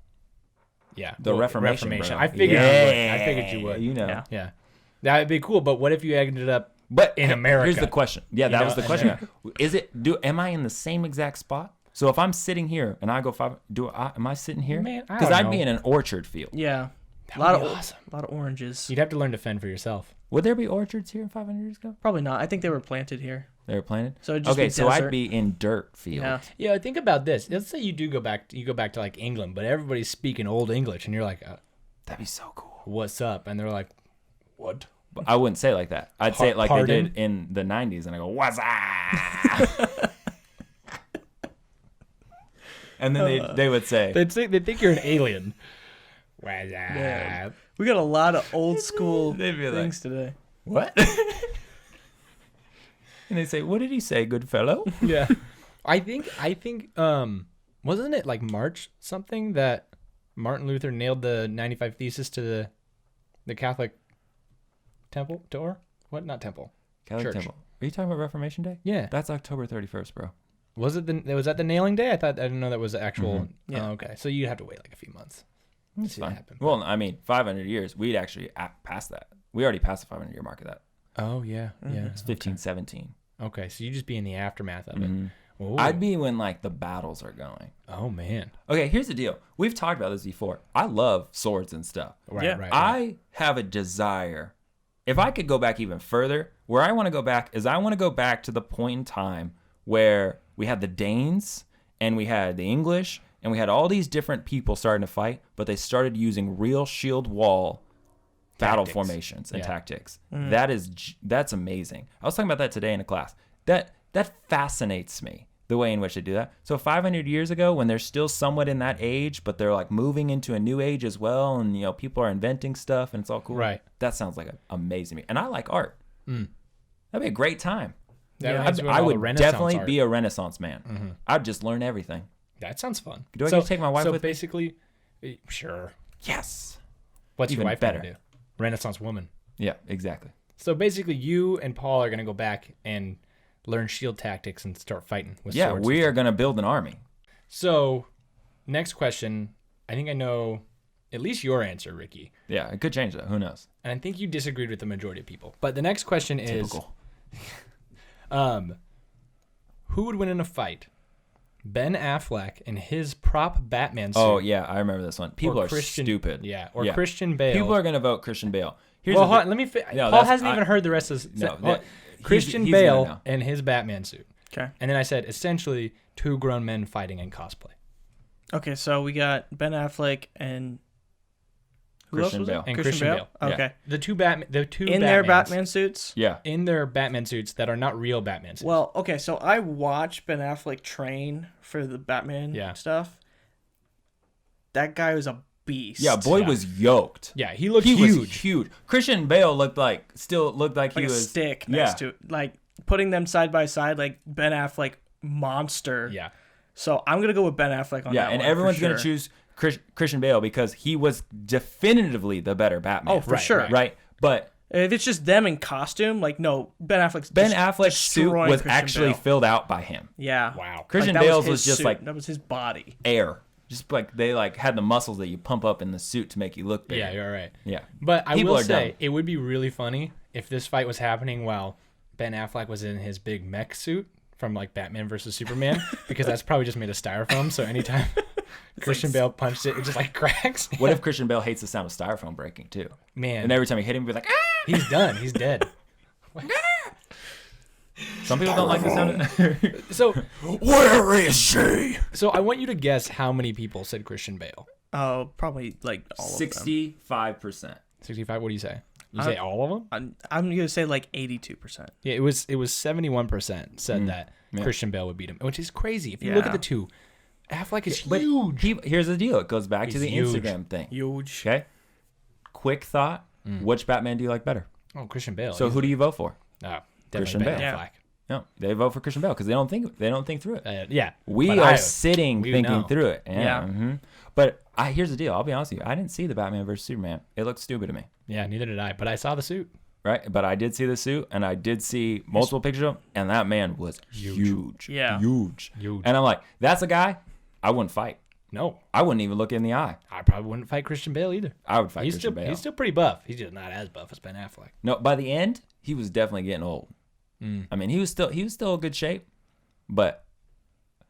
Yeah. The Reformation, bro. I figured you would. I figured you would. You know. Yeah. Yeah. That'd be cool, but what if you ended up But in America? Here's the question. Yeah, that know, was the and question. Am I in the same exact spot? So if I'm sitting here and I go am I sitting here? Man, I Because don't I'd be know. in an orchard field. Yeah. That A lot would of be awesome. a lot of oranges. You'd have to learn to fend for yourself. Would there be orchards here 500 years ago? Probably not. I think they were planted here. They were planted. So it'd just okay, be so I'd desert. be in dirt field. Yeah. Yeah, think about this. Let's say you go back to like England, but everybody's speaking old English, and you're like, That'd be so cool. "What's up?" And they're like, "What?" But I wouldn't say it like that. I'd say it like Pardon? they did in the 90s, and I go, "What's up?" And then they would say, They think you're an alien. What's Man. up? We got a lot of old school They'd be like- things today. "What?" And they say, "What did he say, good fellow?" Yeah, I think wasn't it like March something that Martin Luther nailed the 95 Thesis to the Catholic temple door? What? Not temple. Catholic Church. Temple. Are you talking about Reformation Day? Yeah. That's October 31st, bro. Was that the nailing day? I didn't know that was the actual. Mm-hmm. Yeah. Oh, okay. So you'd have to wait like a few months. It's see that fine. happen. Well, I mean, 500 years, we'd actually pass that. We already passed the 500-year mark of that. Oh yeah, yeah. It's 1517. Okay, so you just be in the aftermath of it. Mhm. Ooh. I'd be when, like, the battles are going. Oh man. Okay, here's the deal. We've talked about this before. I love swords and stuff. Right, Yeah. right. I have a desire. If I could go back even further, where I want to go back is I want to go back to the point in time where we had the Danes and we had the English and we had all these different people starting to fight, but they started using real shield wall battle Tactics. formations and Yeah. tactics. That's amazing. I was talking about that today in a class. That fascinates me, the way in which they do that. So 500 years ago, when they're still somewhat in that age, but they're like moving into a new age as well, and people are inventing stuff and it's all cool. Right. That sounds like amazing to me. And I like art. That'd be a great time. That Yeah. reminds me of I all the would Renaissance definitely art. be a Renaissance man. I'd just learn everything. That sounds fun. Do I get to take my wife so with me? basically, sure. Yes. What's Even your wife better. gonna do? Renaissance woman. Yeah, exactly. So basically, you and Paul are gonna go back and learn shield tactics and start fighting with Yeah, swords. we are going to build an army. So, next question. I think I know at least your answer, Ricky. Yeah, it could change that. Who knows? And I think you disagreed with the majority of people. But the next question Typical. is, who would win in a fight? Ben Affleck and his prop Batman suit. Oh, yeah, I remember this one. People or are stupid. Yeah, or Christian Bale. People are going to vote Christian Bale. Here's well, the hold thing. on, let me. No, Paul that's- hasn't even heard the rest of this. No, Christian he's gonna Bale know. and his Batman suit. Okay. And then I said essentially two grown men fighting in cosplay. Okay, so we got Ben Affleck and who Christian else was Bale. it? And Christian Bale. Yeah. Okay. The two In their Batmans Batman suits? Yeah. in their Batman suits that are not real Batman suits. Well, okay, so I watched Ben Affleck train for the Batman stuff. That guy was a beast. Yeah, boy was yoked. yeah, he looked He huge. was huge. Christian Bale still looked like Like he a was stick next to it. Like putting them side by side, like Ben Affleck monster. Yeah. So I'm gonna go with Ben Affleck on Yeah, that and one. everyone's for going to sure. choose Christian Bale because he was definitively the better Batman. Oh, for Right, sure. Right? But If it's just them in costume, like no, Ben Affleck's suit destroying was Christian actually Bale. filled out by him. Yeah. Wow. Christian Like, that Bale's his was just suit. like that was his body. air. Just like they had the muscles that you pump up in the suit to make you look bigger. Yeah, you're right. Yeah. But I People will are say dumb. it would be really funny if this fight was happening while Ben Affleck was in his big mech suit from like Batman versus Superman, because that's probably just made of styrofoam. So anytime Christian Bale punched it, it just like cracks. What if Christian Bale hates the sound of styrofoam breaking too? Man, And every time you hit him, he'd be like, ah! he's done. He's dead. Some people don't like the sound of So, Where is she? so I want you to guess how many people said Christian Bale. Oh, probably like all of them. 65%. 65. What do you say? You say all of them? I'm gonna say like 82%. Yeah, it was 71% said that Christian Bale would beat him, which is crazy. If you look at Yeah. the two, Affleck is But huge. here's the deal. It goes back to He's the huge. Instagram thing. Huge. Okay? Quick thought. Which Batman do you like better? Oh, Christian Bale. So who do you vote for? Oh, Christian definitely Ben Bale. Affleck. No, they vote for Christian Bale because they don't think through it. Yeah. We but are sitting we thinking know. through it. Yeah. Yeah. mhm. But here's the deal. I'll be honest with you. I didn't see the Batman versus Superman. It looked stupid to me. Yeah, neither did I. But I saw the suit. Right? But I did see the suit and I did see multiple pictures of him, and that man was huge. Yeah. Huge. Huge. And I'm like, that's a guy I wouldn't fight. No, I wouldn't even look in the eye. I probably wouldn't fight Christian Bale either. I would fight He's Christian still Bale. he's still pretty buff. He's just not as buff as Ben Affleck. No, by the end, he was definitely getting old. I mean, he was still in good shape, but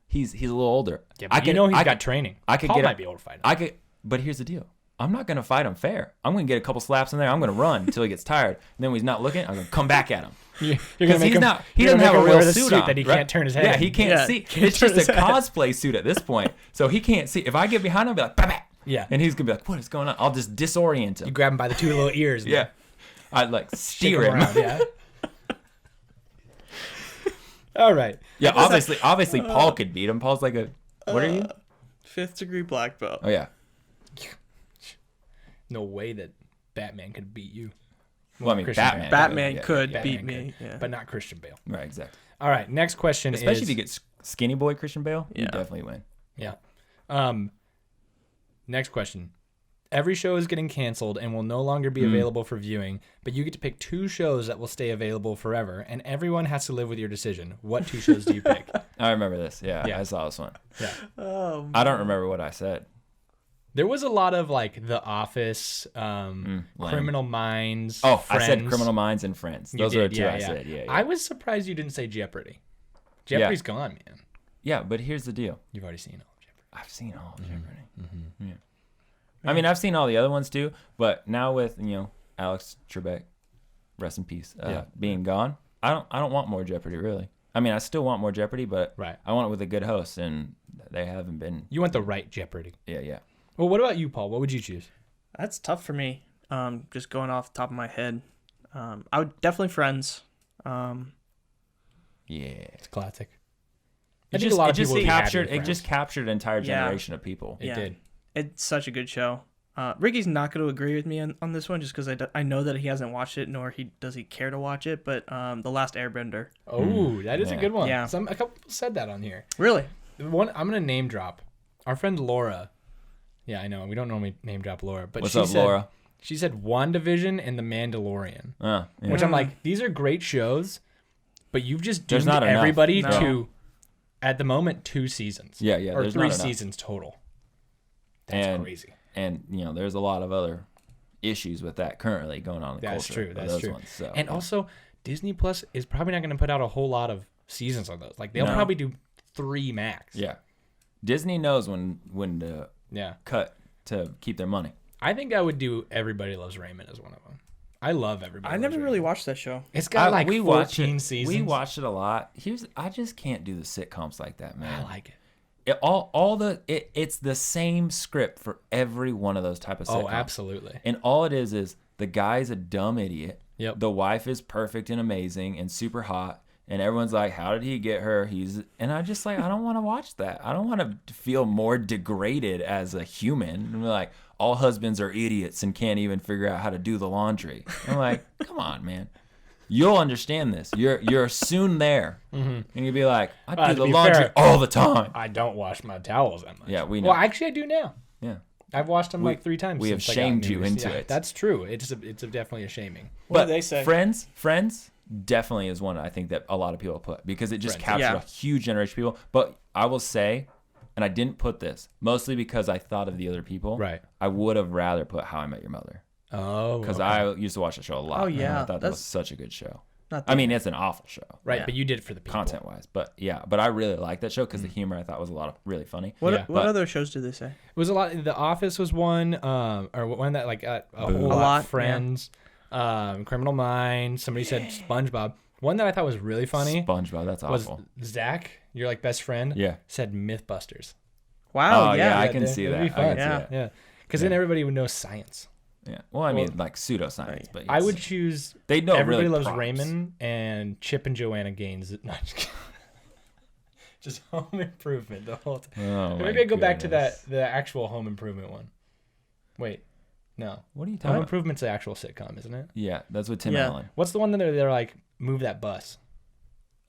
he's a little older. Yeah, but he's got training. I could Paul get might be able to fight him. But here's the deal. I'm not gonna fight him fair. I'm gonna get a couple slaps in there. I'm gonna run until he gets tired. And then when he's not looking, I'm gonna come back at him. You're Because gonna make he's him. not. He you're doesn't gonna have a make him real wear the suit on that he right? can't turn his head. Yeah, he can't Yeah, see. can't It's turn just a his head. cosplay suit at this point, so he can't see. If I get behind him, I'll be like, bah, bah. Yeah. And he's gonna be like, what is going on? I'll just disorient You him. grab him by the two little ears. and Yeah, I'd like shake steer him him. around. Yeah. All right. Yeah, obviously, Paul could beat him. Paul's like a. What are you? 5th degree black belt. Oh yeah. No way that Batman could beat you. Well, I mean, Christian Batman. Bale. Batman yeah, could yeah, beat Batman me. could, Yeah. but not Christian Bale. Right, exactly. All right. Next question Especially is. if you get skinny boy Christian Bale, you Yeah. definitely win. Yeah. Next question. Every show is getting canceled and will no longer be available for viewing, but you get to pick two shows that will stay available forever, and everyone has to live with your decision. What two shows do you pick? I remember this. Yeah, Yeah. I saw this one. Yeah. Oh, I don't remember what I said. There was a lot of like The Office, lame. Criminal Minds. Oh, Friends. I said Criminal Minds and Friends. You Those are the did, two yeah, I yeah. said. Yeah, yeah. I was surprised you didn't say Jeopardy. Jeopardy's gone, man. Yeah, but here's the deal. You've already seen all of Jeopardy. I've seen all of Jeopardy. Yeah. I mean, I've seen all the other ones too, but now with Alex Trebek, rest in peace, being gone, I don't want more Jeopardy really. I mean, I still want more Jeopardy, but Right. I want it with a good host, and they haven't been. You want the right Jeopardy. Yeah. Well, what about you, Paul? What would you choose? That's tough for me. Just going off the top of my head, I would definitely Friends. Yeah. It's classic. It just captured an entire generation of people. It did. It's such a good show. Ricky's not going to agree with me on this one just because I know that he hasn't watched it, nor does he care to watch it. But The Last Airbender. Oh, that is a good one. Yeah. A couple people said that on here. Really? One I'm gonna name drop. Our friend Laura. Yeah, I know we don't normally name drop Laura, but What's up, Laura? She said WandaVision and The Mandalorian, Yeah. which I'm like, these are great shows, but you've just doomed not enough. everybody No. to, at the moment, 2 seasons. Yeah. Or There's 3 not enough. seasons total. That's crazy. And there's a lot of other issues with that currently going on in the That's culture. true. of That's those true. Ones, so, And also, Disney Plus is probably not going to put out a whole lot of seasons of those. Like they'll probably do 3 max. yeah, Disney knows when to cut to keep their money. I think I would do Everybody Loves Raymond as one of them. I love Everybody. I Loves never really Raymond. watched that show. It's got like we 14 seasons. We watched it a lot. I just can't do the sitcoms like that, man. I like it. It's the same script for every one of those type of sitcoms. Oh, absolutely. And all it is the guy's a dumb idiot. Yep. The wife is perfect and amazing and super hot. And everyone's like, how did he get her? And I just like, I don't want to watch that. I don't want to feel more degraded as a human. And we're like, all husbands are idiots and can't even figure out how to do the laundry. I'm like, come on, man. You'll understand this. You're soon there. And you'll be like, I do the laundry all the time. I don't wash my towels that much. Yeah, we know. Well, actually, I do now. Yeah. I've washed them like 3 times. We have since I got shamed you news. into Yeah, it. That's true. It's definitely a shaming. What But do they say? Friends definitely is one I think that a lot of people put because it just Friends. captured a huge generation of people. But I will say, and I didn't put this mostly because I thought of the other people. Right. I would have rather put How I Met Your Mother Oh. because okay. I used to watch the show a lot. Oh, and yeah. I thought that was such a good show. Not I mean, it's an awful show. Right, yeah, but you did it for the people. content wise, but I really liked that show because the humor I thought was really funny. What Yeah. what But- other shows did they say? It was a lot. The Office was one, or one that like got a whole A lot. lot, Friends, Criminal Minds. Somebody said SpongeBob. One that I thought was really funny SpongeBob, that's was awful. Zach, your like best friend. Yeah. Said MythBusters. Wow, Oh, yeah. I can It'd see be that. I fun. can see Yeah. that. Yeah, because then everybody would know science. Yeah. Well, I mean, like pseudoscience, but I yes. would choose. They know Everybody really Loves props. Raymond and Chip and Joanna Gaines. No, just Home Improvement the whole time. Oh, Maybe my I go back to goodness. the actual Home Improvement one. Wait, no. What are you Home talking about? Improvement's the actual sitcom, isn't it? Yeah, that's with Tim Yeah. Allen. What's the one that they're like move that bus?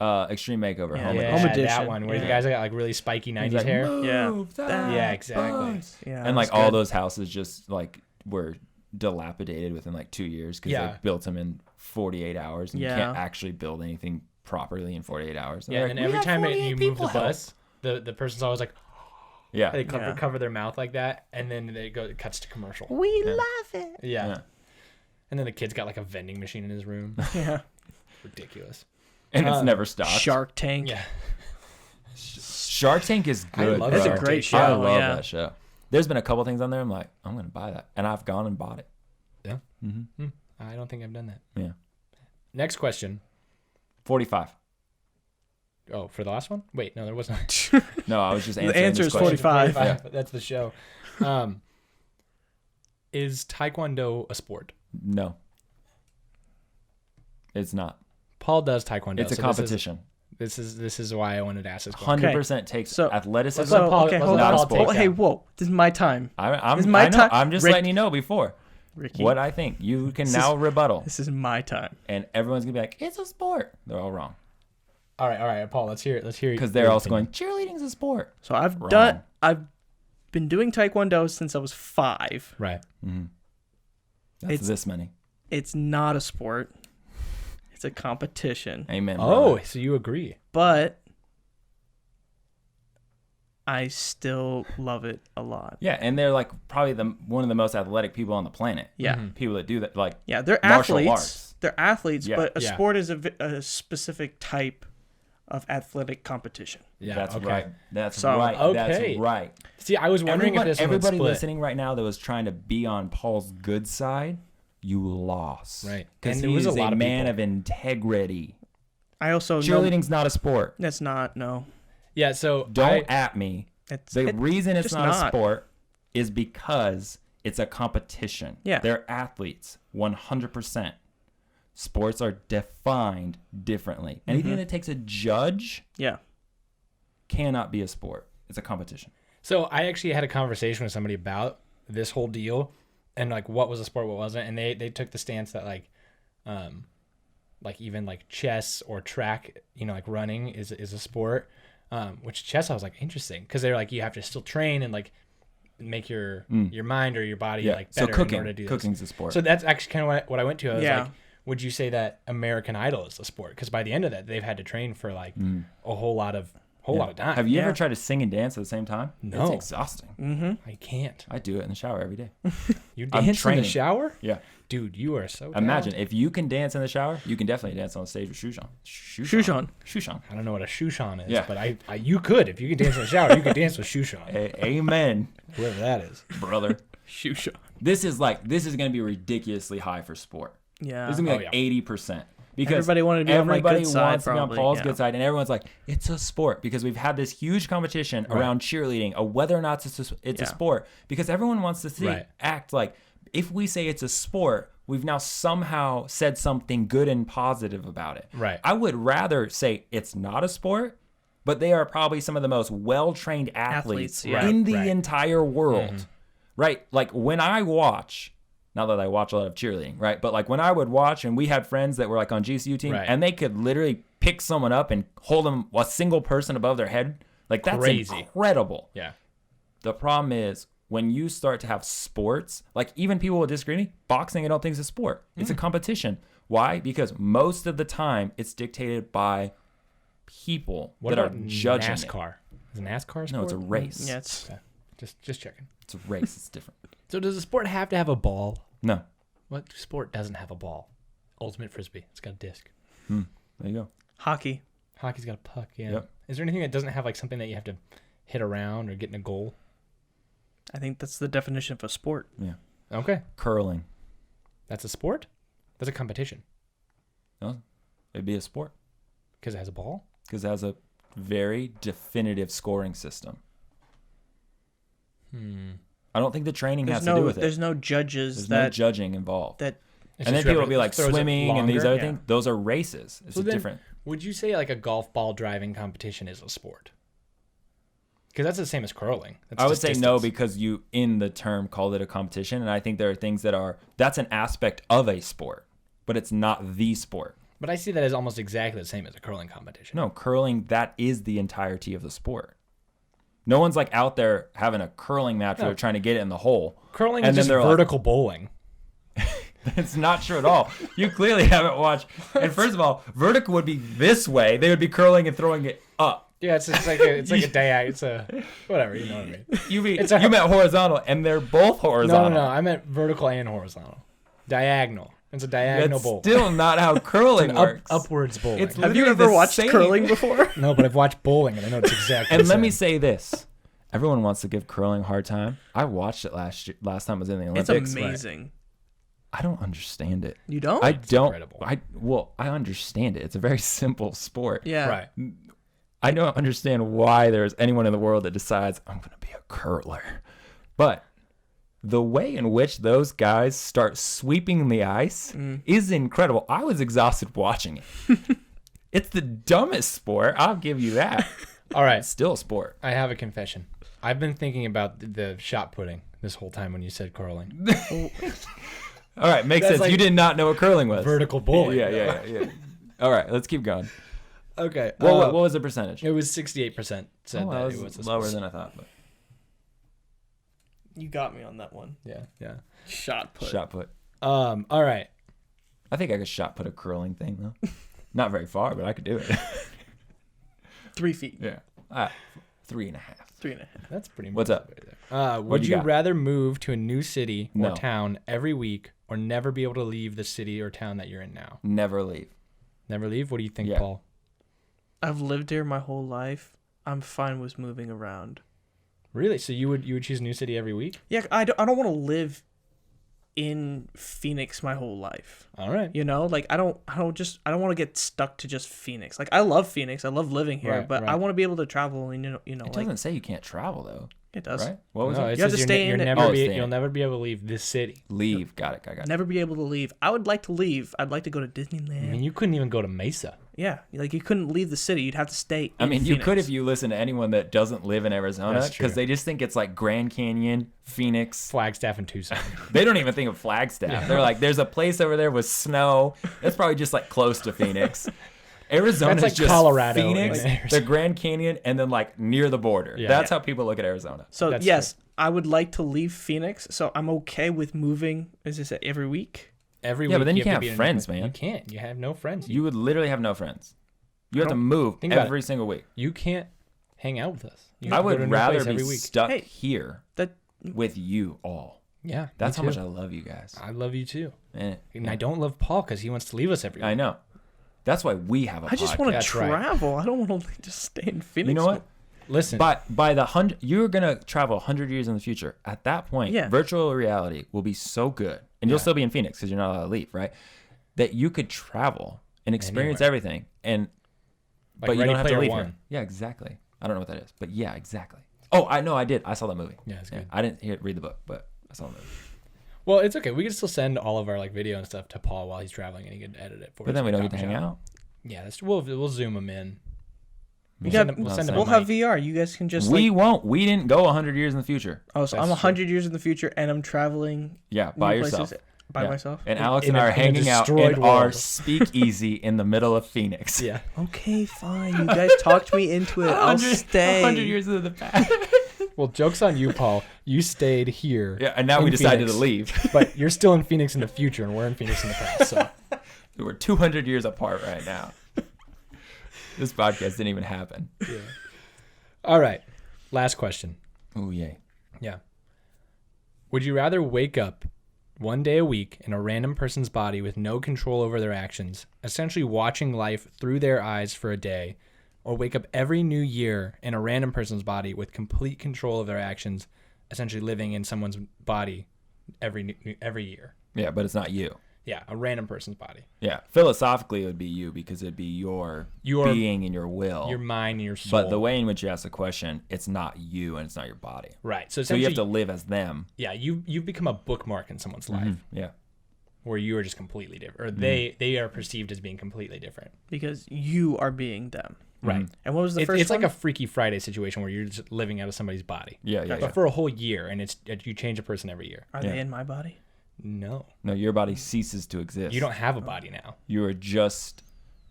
Extreme Makeover. Yeah. Home Yeah, Edition. Home Edition. that one where the Yeah. guys got like really spiky He's 90s like, hair. "Move Yeah. that Yeah, exactly. bus." Yeah, And like that's all good. those houses just like were dilapidated within like 2 years because Yeah. they built them in 48 hours and you Yeah. can't actually build anything properly in 48 hours. Yeah, They're and like, every "We have time that 48 you move people the help." bus, the person's always like Yeah. they Yeah. cover their mouth like that, and then it cuts to commercial. We Yeah. love it. Yeah. Yeah. And then the kid's got like a vending machine in his room. Yeah. Ridiculous. And it's never stopped. Shark Tank. Yeah. Shark Tank is I good. love That's bro. a great show. I love yeah. that show. There's been a couple things on there I'm like, I'm going to buy that. And I've gone and bought it. Yeah. Mm-hmm. I don't think I've done that. Yeah. Next question. 45. Oh, for the last one? Wait, no, there wasn't. No, I was just answering The answer this is question. 45. But that's the show. Is Taekwondo a sport? No. It's not. Paul does Taekwondo. It's a so competition. This is why I wanted to ask this question. 100% takes So- athleticism. let So, Paul- okay, let's hold let on. Paul take Oh, hey, that. whoa. This is my time. I'm, This is my I know. time. I'm just Rick- letting you know before Ricky. what I think. You can This now is- rebuttal. This is my time. And everyone's going to be like, it's a sport. They're all wrong. All right, Paul. Let's hear it. Because they're also going, cheerleading's a sport. So I've Wrong. been doing Taekwondo since I was 5. Right. That's It's- this many. It's not a sport. It's a competition. Amen. Oh, brother. so you agree? But I still love it a lot. Yeah, and they're like probably one of the most athletic people on the planet. Yeah. People that do that, like Yeah, they're martial athletes. arts. They're athletes, Yeah. but a Yeah. sport is a specific type of athletic competition. Yeah. That's okay. right. That's So- right. Okay. That's right. See, I was wondering if this one would everybody split. listening right now that was trying to be on Paul's good side, you lost. Right. Because And he there was is a lot of man people. of integrity. I also know Cheerleading's not a sport. that's not no. Yeah. So Don't at me The reason it's just not a not. sport is because it's a competition. Yeah. They're athletes, 100%. Sports are defined differently. Anything that takes a judge Yeah. cannot be a sport. It's a competition. So I actually had a conversation with somebody about this whole deal and like what was a sport, what wasn't, and they took the stance that like even like chess or track, like running is a sport. Which chess I was like interesting because they're like you have to still train and like make your mind or your body like better so cooking, in order to do this. cooking's a sport. So that's actually kind of what I went to. I was Yeah. like, would you say that American Idol is a sport? Because by the end of that, they've had to train for like a whole lot of time. Have you Yeah. ever tried to sing and dance at the same time? No. It's exhausting. Mm-hmm. I can't. I do it in the shower every day. You I'm dance in the training. shower? Yeah. Dude, you are so Imagine talented. if you can dance in the shower, you can definitely dance on stage with shoes on. Shoes on. Shoes on. I don't know what a shushan is, Yeah. but I you could. If you could dance in the shower, you could dance with shushan. Amen, Whoever that is. brother. Shoes on. This is going to be ridiculously high for sport. Yeah. This is going to be Oh, like 80%. Because Everybody wanted to be on my everybody good side, wants to be on probably, Paul's yeah. good side, and everyone's like, it's a sport because we've had this huge competition around cheerleading, of whether or not it's a Yeah. sport, because everyone wants to Right. act like if we say it's a sport, we've now somehow said something good and positive about it. Right. I would rather say it's not a sport, but they are probably some of the most well-trained athletes yeah. in the Right. entire world. Right? Like when I watch, not that I watch a lot of cheerleading, right? But like when I would watch, and we had friends that were like on GCU team, Right. and they could literally pick someone up and hold them a single person above their head. Like that's Crazy. incredible. Yeah. The problem is when you start to have sports, like even people will disagree with me, boxing I don't think is a sport. It's a competition. Why? Because most of the time it's dictated by people What that about are judging it. NASCAR? Is NASCAR a sport? No, it's a race. Yeah, it's Okay. Just checking. It's a race. It's different. So does a sport have to have a ball? No. What sport doesn't have a ball? Ultimate frisbee. It's got a disc. There you go. hockey. Hockey's got a puck. Yeah. Yep. Is there anything that doesn't have like something that you have to hit around or get in a goal? I think that's the definition of a sport. Yeah. Okay. Curling. That's a sport? That's a competition No, it'd be a sport because it has a ball? because it has a very definitive scoring system. I don't think the training has to do with it. There's no judges There's that no judging involved. that It's And then just people whoever will be like throws it swimming and these longer? other Yeah. things. Those are races. It's So a then, different. would you say like a golf ball driving competition is a sport? Because that's the same as curling. That's I would just say no distance. because you in the term called it a competition, and I think there are things that's an aspect of a sport, but it's not the sport. But I see that as almost exactly the same as a curling competition. No, curling, that is the entirety of the sport. No one's like out there having a curling match where they're trying to get it in the hole. Curling And is then just they're like- vertical bowling. It's not true at all. You clearly haven't watched. And first of all, vertical would be this way. They would be curling and throwing it up. Yeah, it's like a diag. It's a whatever. You know what I mean? You It's a- meant horizontal, and they're both horizontal. No. I meant vertical and horizontal. Diagonal. It's a diagonal That's bowl. still not how curling works. Upwards bowling. It's Have you literally ever the watched same. curling before? No, but I've watched bowling and I know it's exactly. And the let same. me say this: everyone wants to give curling a hard time. I watched it last time I was in the It's Olympics. amazing. I don't understand it. You don't? I don't. incredible. I understand it. It's a very simple sport. yeah. Right. I don't understand why there's anyone in the world that decides I'm going to be a curler. But the way in which those guys start sweeping the ice is incredible. I was exhausted watching it. It's the dumbest sport. I'll give you that. All right. It's still a sport. I have a confession. I've been thinking about the shot putting this whole time when you said curling. All right, makes That's sense. like You did not know what curling was. Vertical bowling. Yeah. All right, let's keep going. Okay. What was the percentage? It was 68% said Oh, that that it was was a lower sport. than I thought. But You got me on that one. Yeah. Shot put. shot put. All right. I think I could shot put a curling thing though. Not very far, but I could do it. 3 feet. Yeah. 3.5. 3.5. That's pretty. What's much up? right there. What Would do you you got? rather move to a new city or No. town every week, or never be able to leave the city or town that you're in now? Never leave. Never leave. What do you think, Yeah. Paul? I've lived here my whole life. I'm fine with moving around. Really? So you would choose a new city every week? Yeah, I don't want to live in Phoenix my whole life. All right. You know, like I don't want to get stuck to just Phoenix. Like I love Phoenix, I love living here, Right, but right. I want to be able to travel and It like doesn't say you can't travel though, it does. right? What was No, it? it You have says to stay in it. You'll never be able to leave this city. Leave. Got it. Never be able to leave. I would like to leave. I'd like to go to I Disneyland. mean, you couldn't even go to Mesa. Yeah, like you couldn't leave the city. You'd have to stay. I mean, you Phoenix. could if you listen to anyone that doesn't live in Arizona, That's true. because they just think it's like Grand Canyon, Phoenix. Flagstaff and Tucson. They don't even think of Flagstaff. They're like, there's a place over there with snow. That's probably just like close to Phoenix. Arizona That's like is just Colorado Phoenix, in Arizona. the Grand Canyon, and then like near the border. Yeah. That's how people look at Arizona. So That's yes, I would like to leave Phoenix. So I'm okay with moving. Is this every week? Every Yeah, week but then you have can't to be have in a new friends, place. man. You can't. You have no friends. You would literally have no friends. You have to don't- move think about every single week. You can't hang out with us. You I have to go to would a new rather place be every week. stuck Hey. here That with you all. Yeah, That's me how much too. I love you guys. I love you too. Eh, And I don't love Paul because he wants to leave us every week. I know. That's why we have a I just podcast. want to That's right. travel. I don't want to just stay in Phoenix. You know what? Listen, By the 100, you're gonna travel 100 years in the future. At that point, Yeah. virtual reality will be so good, and you'll Yeah. still be in Phoenix because you're not allowed to leave, right? That you could travel and experience Anywhere. everything, and like but you Ready don't have to Player leave One. here. Yeah, exactly. I don't know what that is, but yeah, exactly. Oh, I know, I did. I saw that movie. Yeah, it's good. I didn't read the book, but I saw the movie. Well, it's okay. We can still send all of our like video and stuff to Paul while he's traveling, and he can edit it for us. But then we in don't the get to coffee hang shop. out. Yeah, we'll zoom him in. We We'll got- send him, we'll send him We'll a have mic. VR. You guys can just We like. won't. We didn't go 100 years in the future. Oh, so That's I'm true. 100 years in the future, and I'm traveling Yeah, by new yourself. places by Yeah. myself. And Alex In and I a- are in a hanging out destroyed in our world. speakeasy in the middle of Phoenix. Yeah. Okay, fine. You guys talked me into it. I'll stay. 100 years into the past. Well, joke's on you, Paul. You stayed here. Yeah, and now in we decided Phoenix. to leave. But you're still in Phoenix in the future, and we're in Phoenix in the past. So We're 200 years apart right now. This podcast didn't even happen. yeah. All right. Last question. Oh, yay. Yeah. Would you rather wake up one day a week in a random person's body with no control over their actions, essentially watching life through their eyes for a day, or wake up every new year in a random person's body with complete control of their actions, essentially living in someone's body every year? Yeah, but it's not you. Yeah, a random person's body. Yeah, philosophically it would be you because it'd be your being and your will. Your mind and your soul. But the way in which you ask the question, it's not you and it's not your body. Right. So So you have to essentially, live as them. yeah, you've become a bookmark in someone's life Yeah. where you are just completely different, or they are perceived as being completely different. Because you are being them. Right. And what was the It's first one? like a Freaky Friday situation where you're just living out of somebody's body. Yeah, yeah, But yeah. for a whole year, and you change a person every year. Are Yeah. they in my body? No, No, your body ceases to exist. you don't have a body now. You are just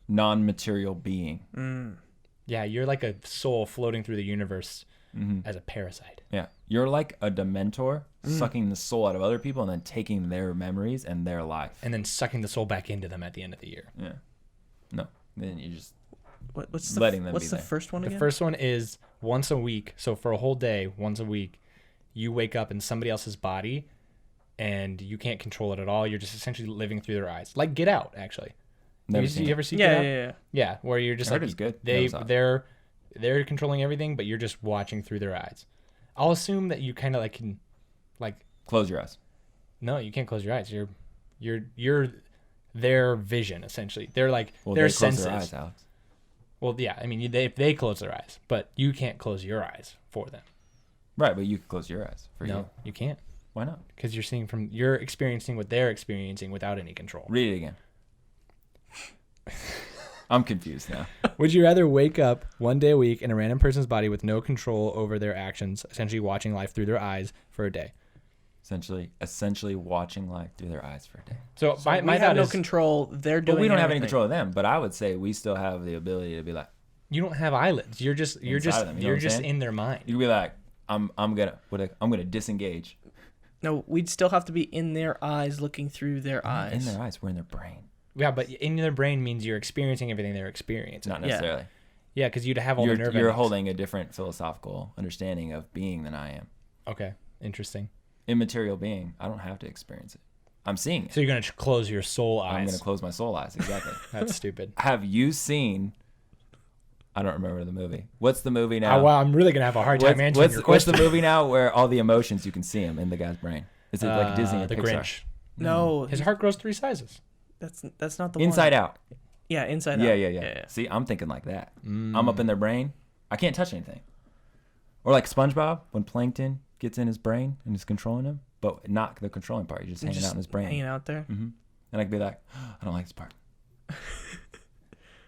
non-material being. Yeah, you're like a soul floating through the universe as a parasite. Yeah. You're like a dementor sucking the soul out of other people and then taking their memories and their life. And then sucking the soul back into them at the end of the year. Yeah. No. Then you just What's the letting them What's be the there. first one The again? first one is once a week. So for a whole day, once a week, you wake up in somebody else's body and you can't control it at all. You're just essentially living through their eyes. Like Get Out, actually. never seen You it. ever see Yeah, Get Out? yeah, yeah. Yeah, where you're just I heard like it's good. They Never saw it. they're controlling everything, but you're just watching through their eyes. I'll assume that you kind of like can, like, Close your eyes. no, you can't close your eyes. You're their vision essentially. They're like Well, their they close senses. their eyes, Alex. Well, yeah, I mean they close their eyes, but you can't close your eyes for them. Right, but you can close your eyes for No, you. you can't, Why not? because you're experiencing what they're experiencing without any control. Read it again. I'm confused now. Would you rather wake up one day a week in a random person's body with no control over their actions, essentially watching life through their eyes for a day? Essentially watching life through their eyes for a day. So, We my have thought no is control. They're doing. But we don't have any everything. control of them. But I would say we still have the ability to be like, you don't have eyelids. You're just Inside of them, you know what I'm just saying? in their mind. you could be like, I'm gonna disengage. No, we'd still have to be in their eyes, looking through their We're not eyes. in their eyes. We're in their brain. Yeah, but in their brain means you're experiencing everything they're experiencing. Not necessarily. Yeah, because you'd have all the nerve You're endings. holding a different philosophical understanding of being than I am. Okay, interesting. Immaterial being, I don't have to experience it. I'm seeing it. So you're gonna close your soul I'm eyes. gonna close my soul eyes. Exactly. That's stupid. Have you seen? I don't remember the movie. What's the movie now? Wow, I'm really gonna have a hard time answering your What's question. the movie now where all the emotions you can see them in the guy's brain? Is it like Disney or The Pixar? Grinch. No, His heart grows 3 sizes. that's not the Inside one. out. Yeah, inside Yeah, out. yeah. See, I'm thinking like that. I'm up in their brain. I can't touch anything. Or like SpongeBob, when Plankton gets in his brain and is controlling him, but not the controlling part. He's just hanging out in his brain. Hanging out there. And I could be like, I don't like this part.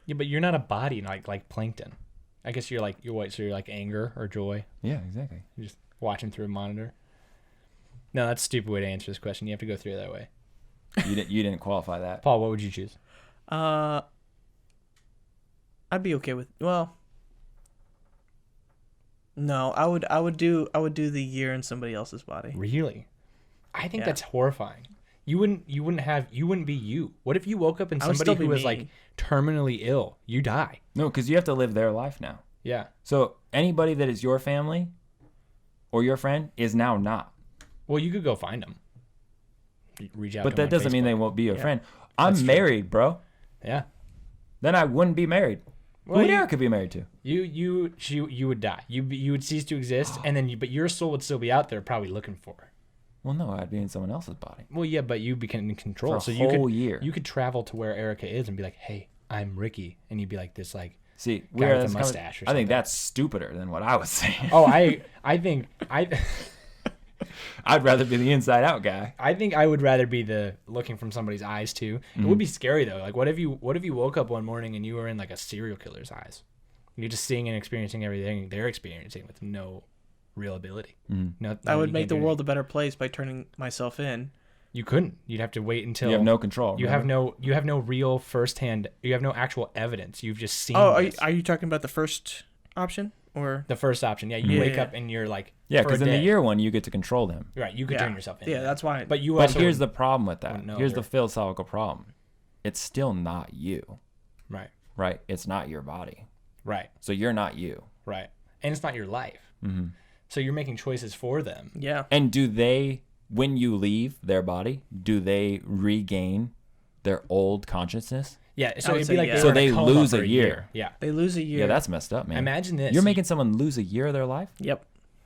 Yeah, but you're not a body like Plankton. I guess you're what? So you're like anger or joy. Yeah, exactly. You're just watching through a monitor. No, that's a stupid way to answer this question. You have to go through it that way. You didn't qualify that. Paul, what would you choose? I'd be okay with. Well, no, I would do the year in somebody else's body. Really? I think Yeah. that's horrifying. You wouldn't be you. What if you woke up and I would somebody still who be was me. like terminally ill, you die? No, because you have to live their life now. Yeah. So anybody that is your family or your friend is now not. Well, you could go find them. Reach out. But to that them on doesn't mean Facebook. they won't be your Yeah. friend. That's I'm true. married, bro. Yeah. Then I wouldn't be married. Well, Who you- Eric could be married to? You would die. You would cease to exist, and then but your soul would still be out there, probably looking for her. Well, no, I'd be in someone else's body. Well, yeah, but you become in control, For a so you whole could year. you could travel to where Erica is and be like, "Hey, I'm Ricky," and you'd be like this, like, See, Guy where with a that's coming- mustache or I think something. that's stupider than what I was saying. oh, I'd rather be the inside out guy. I think I would rather be the looking from somebody's eyes too. It would be scary though. Like, what if you woke up one morning and you were in like a serial killer's eyes? You're just seeing and experiencing everything they're experiencing with no real ability. No, I would you make can't the do world a better place by turning myself in. anything. You couldn't. You'd have to wait until You have no control. You have remember? no real firsthand. You have no actual evidence. You've just seen. Oh, this. are you talking about the first option or? The first option? Yeah, you Yeah, wake yeah. up and you're like, Yeah, for a because in the day. year one, you get to control them. right? You could turn yourself in. Yeah, that's why. But you But also here's the problem with that. wouldn't know Here's the they're- philosophical problem. It's still not you, right, right? It's not your body. right, So you're not you. right, and it's not your life. So you're making choices for them. Yeah. And do they, when you leave their body, do they regain their old consciousness? Yeah, so would it'd say be like yeah. they So were in a they coma lose for a year. Yeah. They lose a year. Yeah, that's messed up, man. Imagine this. You're making someone lose a year of their life? Yep.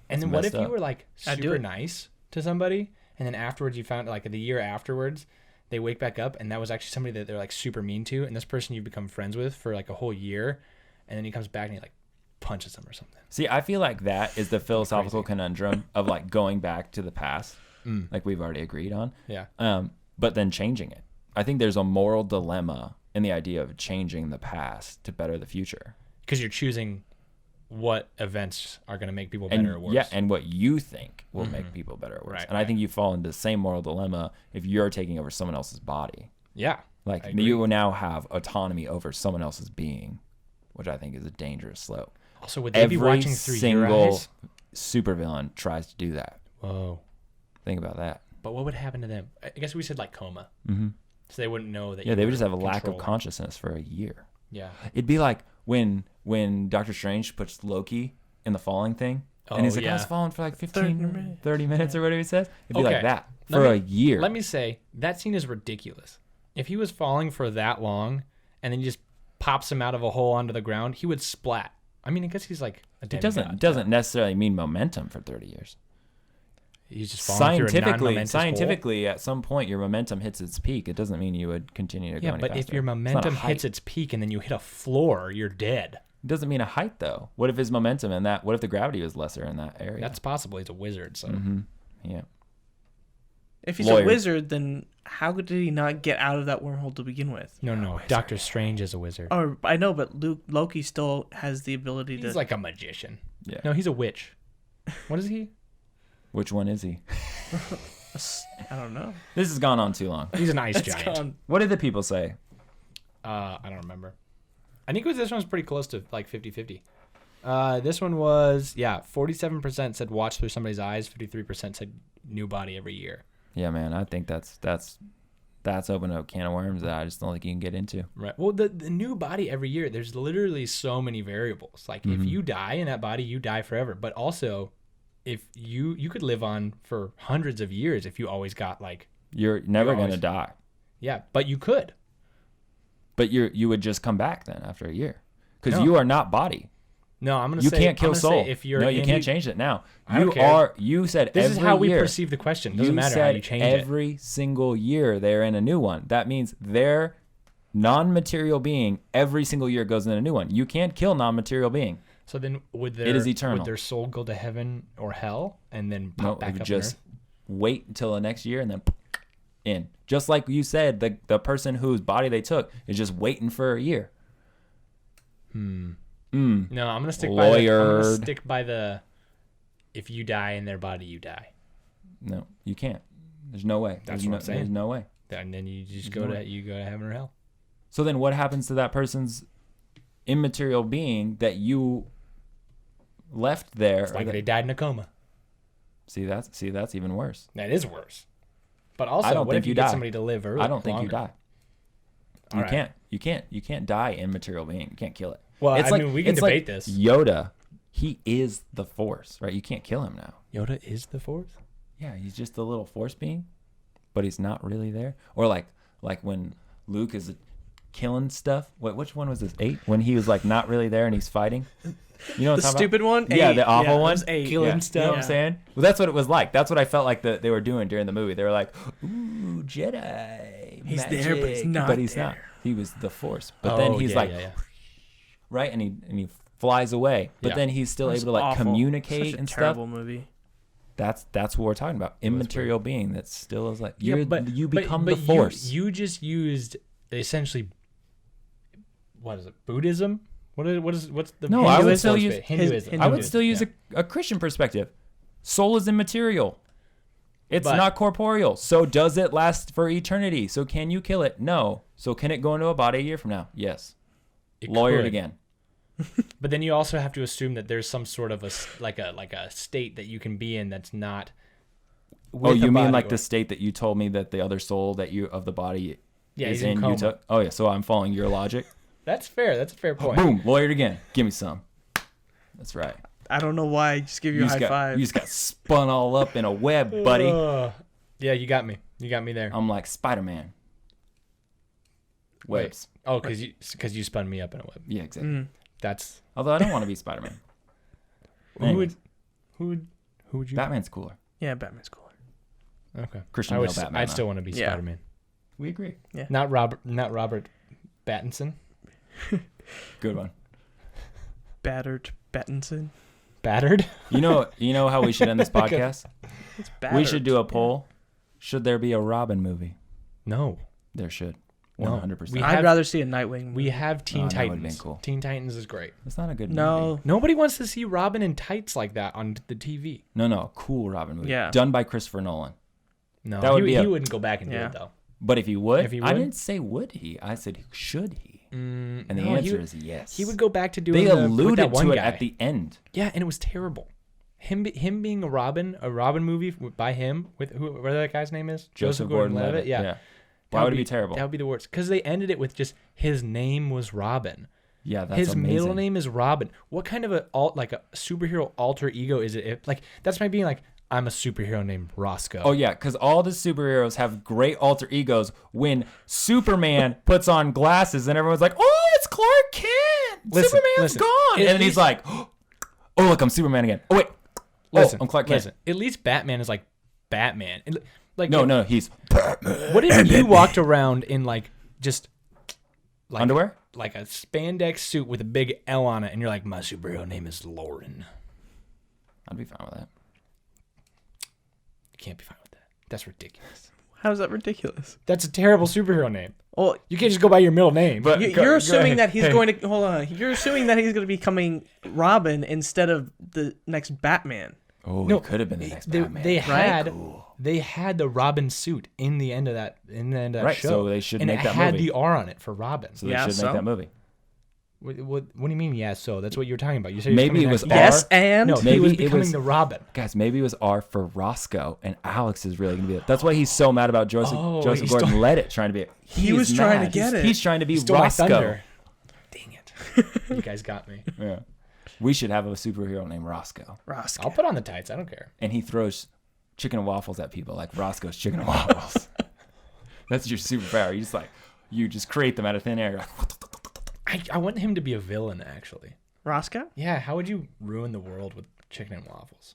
And then That's what if messed you up. were like I'd do super it. nice to somebody, and then afterwards you found like the year afterwards they wake back up and that was actually somebody that they're like super mean to, and this person you've become friends with for like a whole year, and then he comes back and he like punches them or something. See, I feel like that is the philosophical conundrum of like going back to the past, like we've already agreed on. Yeah. But then changing it. I think there's a moral dilemma in the idea of changing the past to better the future. Because you're choosing what events are going to make people better or worse. Yeah, and what you think will make people better or worse. Right, and I think you fall into the same moral dilemma if you're taking over someone else's body. Yeah. Like I agree. you will now have autonomy over someone else's being, which I think is a dangerous slope. Also, would they be watching through your eyes? Supervillain tries to do that. Whoa. Think about that. But what would happen to them? I guess we said like coma. Mm-hmm. So they wouldn't know that. Yeah, you they were would just have a lack of controlling. consciousness for a year. Yeah. It'd be like when Doctor Strange puts Loki in the falling thing, and he's Oh, like, I was yeah. falling for like 30 30 minutes or whatever he says. It'd be like Okay. that Let for me- a year. Let me say that scene is ridiculous. If he was falling for that long, and then he just pops him out of a hole onto the ground, he would splat. I mean, I guess he's like a It demigod. doesn't necessarily mean momentum for 30 years. He's just falling through a non-momentous hole. Scientifically, at some point, your momentum hits its peak. It doesn't mean you would continue to go Yeah, any but faster. if your It's not a momentum height. hits its peak and then you hit a floor, you're dead. It doesn't mean a height, though. What if his momentum in that? What if the gravity was lesser in that area? That's possible. He's a wizard, so Yeah. If he's Lawyer. a wizard, then how did he not get out of that wormhole to begin with? no. Doctor Strange is a wizard. Or I know, but Loki still has the ability He's to. like a magician. Yeah. No, he's a witch. What is he? Which one is he? I don't know. This has gone on too long. He's an ice It's giant. gone. What did the people say? I don't remember. I think this one was pretty close to like 50-50. This one was 47% said watch through somebody's eyes, 53% said new body every year. Yeah, man. I think that's opening up a can of worms that I just don't think you can get into. Right. Well, the new body every year, there's literally so many variables. Like if you die in that body, you die forever. But also, if you could live on for hundreds of years if you always got like, You're never You're going to always- die. yeah, but you could. But you would just come back then after a year. Because No. you are not body. No, I'm gonna You say can't kill I'm gonna Soul. say if you're no, you in- can't change it now. I don't You care. are. You said This every is how we year. perceive the question. Doesn't You matter said how you change it. every single year they're in a new one. That means their non-material being every single year goes in a new one. You can't kill non-material being. So then would It is eternal. would their soul go to heaven or hell and then No, pop back up just on Earth? wait until the next year and then in. Just like you said, the person whose body they took is just waiting for a year. No, I'm gonna stick by the if you die in their body, you die. No, you can't. There's no way. That's what I'm saying. There's no way. And then you just go to heaven or hell. So then what happens to that person's immaterial being that you left there? It's like they died in a coma. See, that's even worse. That is worse. But also, I don't what think if you die. get somebody to live early? I don't think you longer? die. All right. You can't die in material being. You can't kill it. Well, it's I mean, we can it's debate like this. Yoda, he is the Force, right? You can't kill him now. Yoda is the Force? Yeah, he's just a little Force being, but he's not really there. Or like when Luke is killing stuff. Which one was this? 8? When he was like not really there and he's fighting. You know what The I'm talking stupid about? one? Yeah, 8. the awful Yeah, it one. was 8. Killing Yeah. stuff. You know what I'm saying? Well, that's what it was like. That's what I felt like they were doing during the movie. They were like, "Ooh, Jedi, He's magic." there, but he's not But he's there. not. He was the Force. But then he's like, right, and he flies away. But Yeah. then he's still That's able to like awful. communicate Such a and stuff. terrible movie. That's what we're talking about. Immaterial being that still is like Yeah, you become the Force. You just used essentially, what is it? Buddhism? What's the No, I would Hinduism? still use Hinduism. I would still use a Christian perspective. Soul is immaterial. It's But- not corporeal. So does it last for eternity? So can you kill it? No. So can it go into a body a year from now? Yes. Lawyered could. again. But then you also have to assume that there's some sort of a state that you can be in that's not. Oh, you mean like or, the state that you told me that the other soul that you of the body Yeah, is he's in in? coma. You took. Oh yeah. So I'm following your logic. That's fair. That's a fair point. Boom. Lawyered again. Give me some. That's right. I don't know why. I just give you a high five. You just got spun all up in a web, buddy. Yeah, you got me. You got me there. I'm like Spider-Man. Webs. Oh, because you spun me up in a web. Yeah, exactly. That's Although I don't want to be Spider-Man. who would you? Batman's cooler. Yeah, Batman's cooler. Okay. Christian I Bale would. Batman, I'd though. still want to be Yeah. Spider-Man. We agree. Not Robert Pattinson. Good one. Battered Pattinson. Battered. You know how we should end this podcast? It's battered. We should do a poll. Should there be a Robin movie? No. There should. No. 100%. We I'd have- rather see a Nightwing. We have Teen that would've Titans. been cool. Teen Titans is great. It's not a good No. movie. Nobody wants to see Robin in tights like that on the TV. No. Cool Robin movie. Yeah. Done by Christopher Nolan. No, That would he, be he wouldn't go back and do Yeah. it though. But if he would, If he I would? didn't say would he. I said should he. And the no, answer is yes. He would go back to doing. They with that alluded one to it guy. at the end. Yeah, and it was terrible. Him being a Robin movie by him with whatever that guy's name is, Joseph Gordon-Levitt. Yeah. Why would it be terrible? That would be the worst because they ended it with just his name was Robin. Yeah, that's His amazing. middle name is Robin. What kind of a superhero alter ego is it? That's my being like I'm a superhero named Roscoe. Oh yeah, because all the superheroes have great alter egos. When Superman puts on glasses and everyone's like, "Oh, it's Clark Kent. Superman's gone," and then he's like, "Oh, look, I'm Superman again. Oh wait, I'm Clark Kent." Listen, at least Batman is like Batman. No, he's Batman. What if you walked around in just underwear, like a spandex suit with a big L on it, and you're like, my superhero name is Lauren? I'd be fine with that. You can't be fine with that. That's ridiculous. How's that ridiculous? That's a terrible superhero name. Well, You can't just go by your middle name. But- you're assuming that he's Hey. going to hold on. You're assuming that he's going to be becoming Robin instead of the next Batman. Oh, No, it could have been the next they, Batman. they had Cool. they had the Robin suit in the end of that Right, show. so they should and make it that had movie. the R on it for Robin. So they Yeah, should so? make that movie. What do you mean? Yeah, so that's what you were talking about. You said he Maybe becoming it was the R. next Yes, and No, Maybe he was it becoming was- the Robin. Guys, maybe it was R for Roscoe, and Alex is really going to be it. That's why he's so mad about Joseph Oh, he Gordon-Levitt trying to be it. He was is trying to mad. get it. He's trying to be He stole my Roscoe. thunder. Dang it! You guys got me. Yeah. We should have a superhero named Roscoe. Roscoe. I'll put on the tights. I don't care. And he throws chicken and waffles at people like Roscoe's chicken and waffles. That's your superpower. You just create them out of thin air. I want him to be a villain, actually. Roscoe? Yeah, how would you ruin the world with chicken and waffles?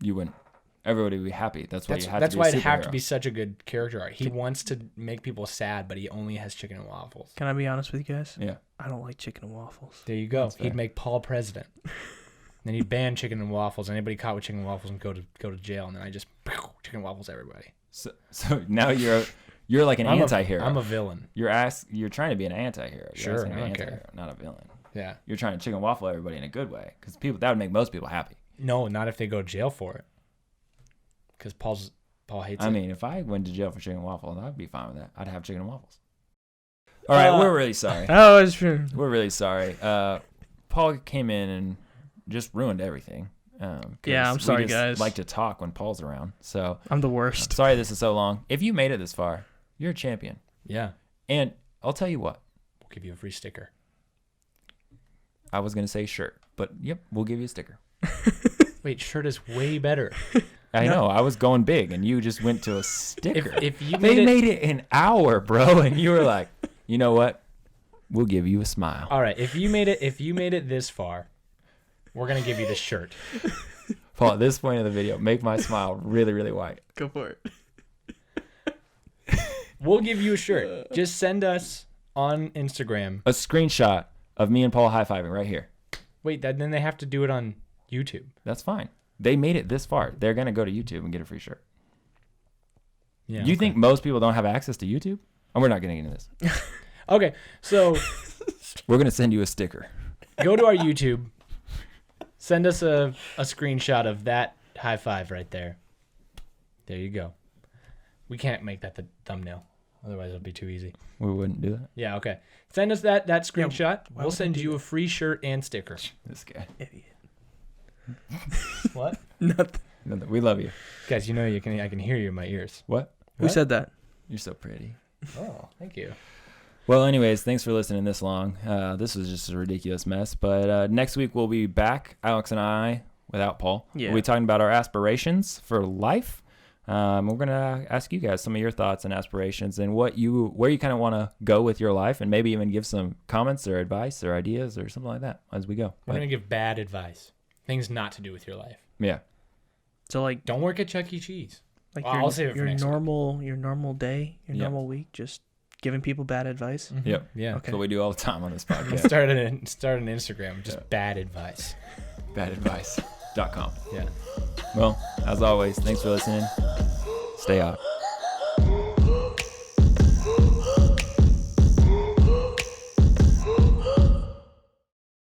You wouldn't. Everybody would be happy. That's why That's why it'd have to superhero. be such a good character art. He wants to make people sad, but he only has chicken and waffles. Can I be honest with you guys? Yeah. I don't like chicken and waffles. There you go. That's fair. He'd make Paul president. Then he'd ban chicken and waffles. Anybody caught with chicken and waffles and go to jail. And then I just chicken and waffles everybody. So now you're like an anti-hero. I'm a villain. You're trying to be an anti-hero. You're Sure, asking I an don't anti-hero, care. not a villain. Yeah. You're trying to chicken waffle everybody in a good way because that would make most people happy. No, not if they go to jail for it. Because Paul hates it. I mean, if I went to jail for chicken and waffles, I'd be fine with that. I'd have chicken and waffles. All right, we're really sorry. Oh, it's true. We're really sorry. Paul came in and just ruined everything. 'Cause Yeah, I'm sorry, we just guys. like to talk when Paul's around. So I'm the I'm worst. sorry this is so long. If you made it this far, you're a champion. Yeah. And I'll tell you what. We'll give you a free sticker. I was going to say shirt, but yep, we'll give you a sticker. Wait, shirt is way better. I know. I was going big, and you just went to a sticker. If you They made it, made it an hour, bro, and you were like, you know what? We'll give you a smile. all right, if you made it this far, we're gonna give you the shirt. Paul, at this point of the video, make my smile really, really white. Go for it. We'll give you a shirt. Just send us on Instagram. A screenshot of me and Paul high-fiving right here. Wait, then they have to do it on YouTube. That's fine. They made it this far. They're going to go to YouTube and get a free shirt. Yeah. You think most people don't have access to YouTube? And we're not getting into this. Okay, so We're going to send you a sticker. go to our YouTube. Send us a screenshot of that high five right there. There you go. We can't make that the thumbnail. Otherwise, it'll be too easy. We wouldn't do that. Yeah, okay. Send us that screenshot. why We'll would send they do you that? a free shirt and sticker. This guy. Idiot. What? Nothing. We love you. Guys, you know I can hear you in my ears. What? Who What? said that? You're so pretty. Oh, thank you. Well, anyways, thanks for listening this long. This was just a ridiculous mess. But next week we'll be back, Alex and I, without Paul. Yeah. We'll be talking about our aspirations for life. We're going to ask you guys some of your thoughts and aspirations and where you kind of want to go with your life, and maybe even give some comments or advice or ideas or something like that as we go. We're going to give bad advice. Things not to do with your life. Yeah. So like Don't work at Chuck E. Cheese. like Well, I'll save it for your next week. normal day, your Yeah. normal week, just giving people bad advice. Mhm. Yep. Yeah. Okay. That's what we do all the time on this We'll podcast. start an Instagram, just Yeah. bad advice. Badadvice.com. Yeah. Well, as always, thanks for listening. Stay out.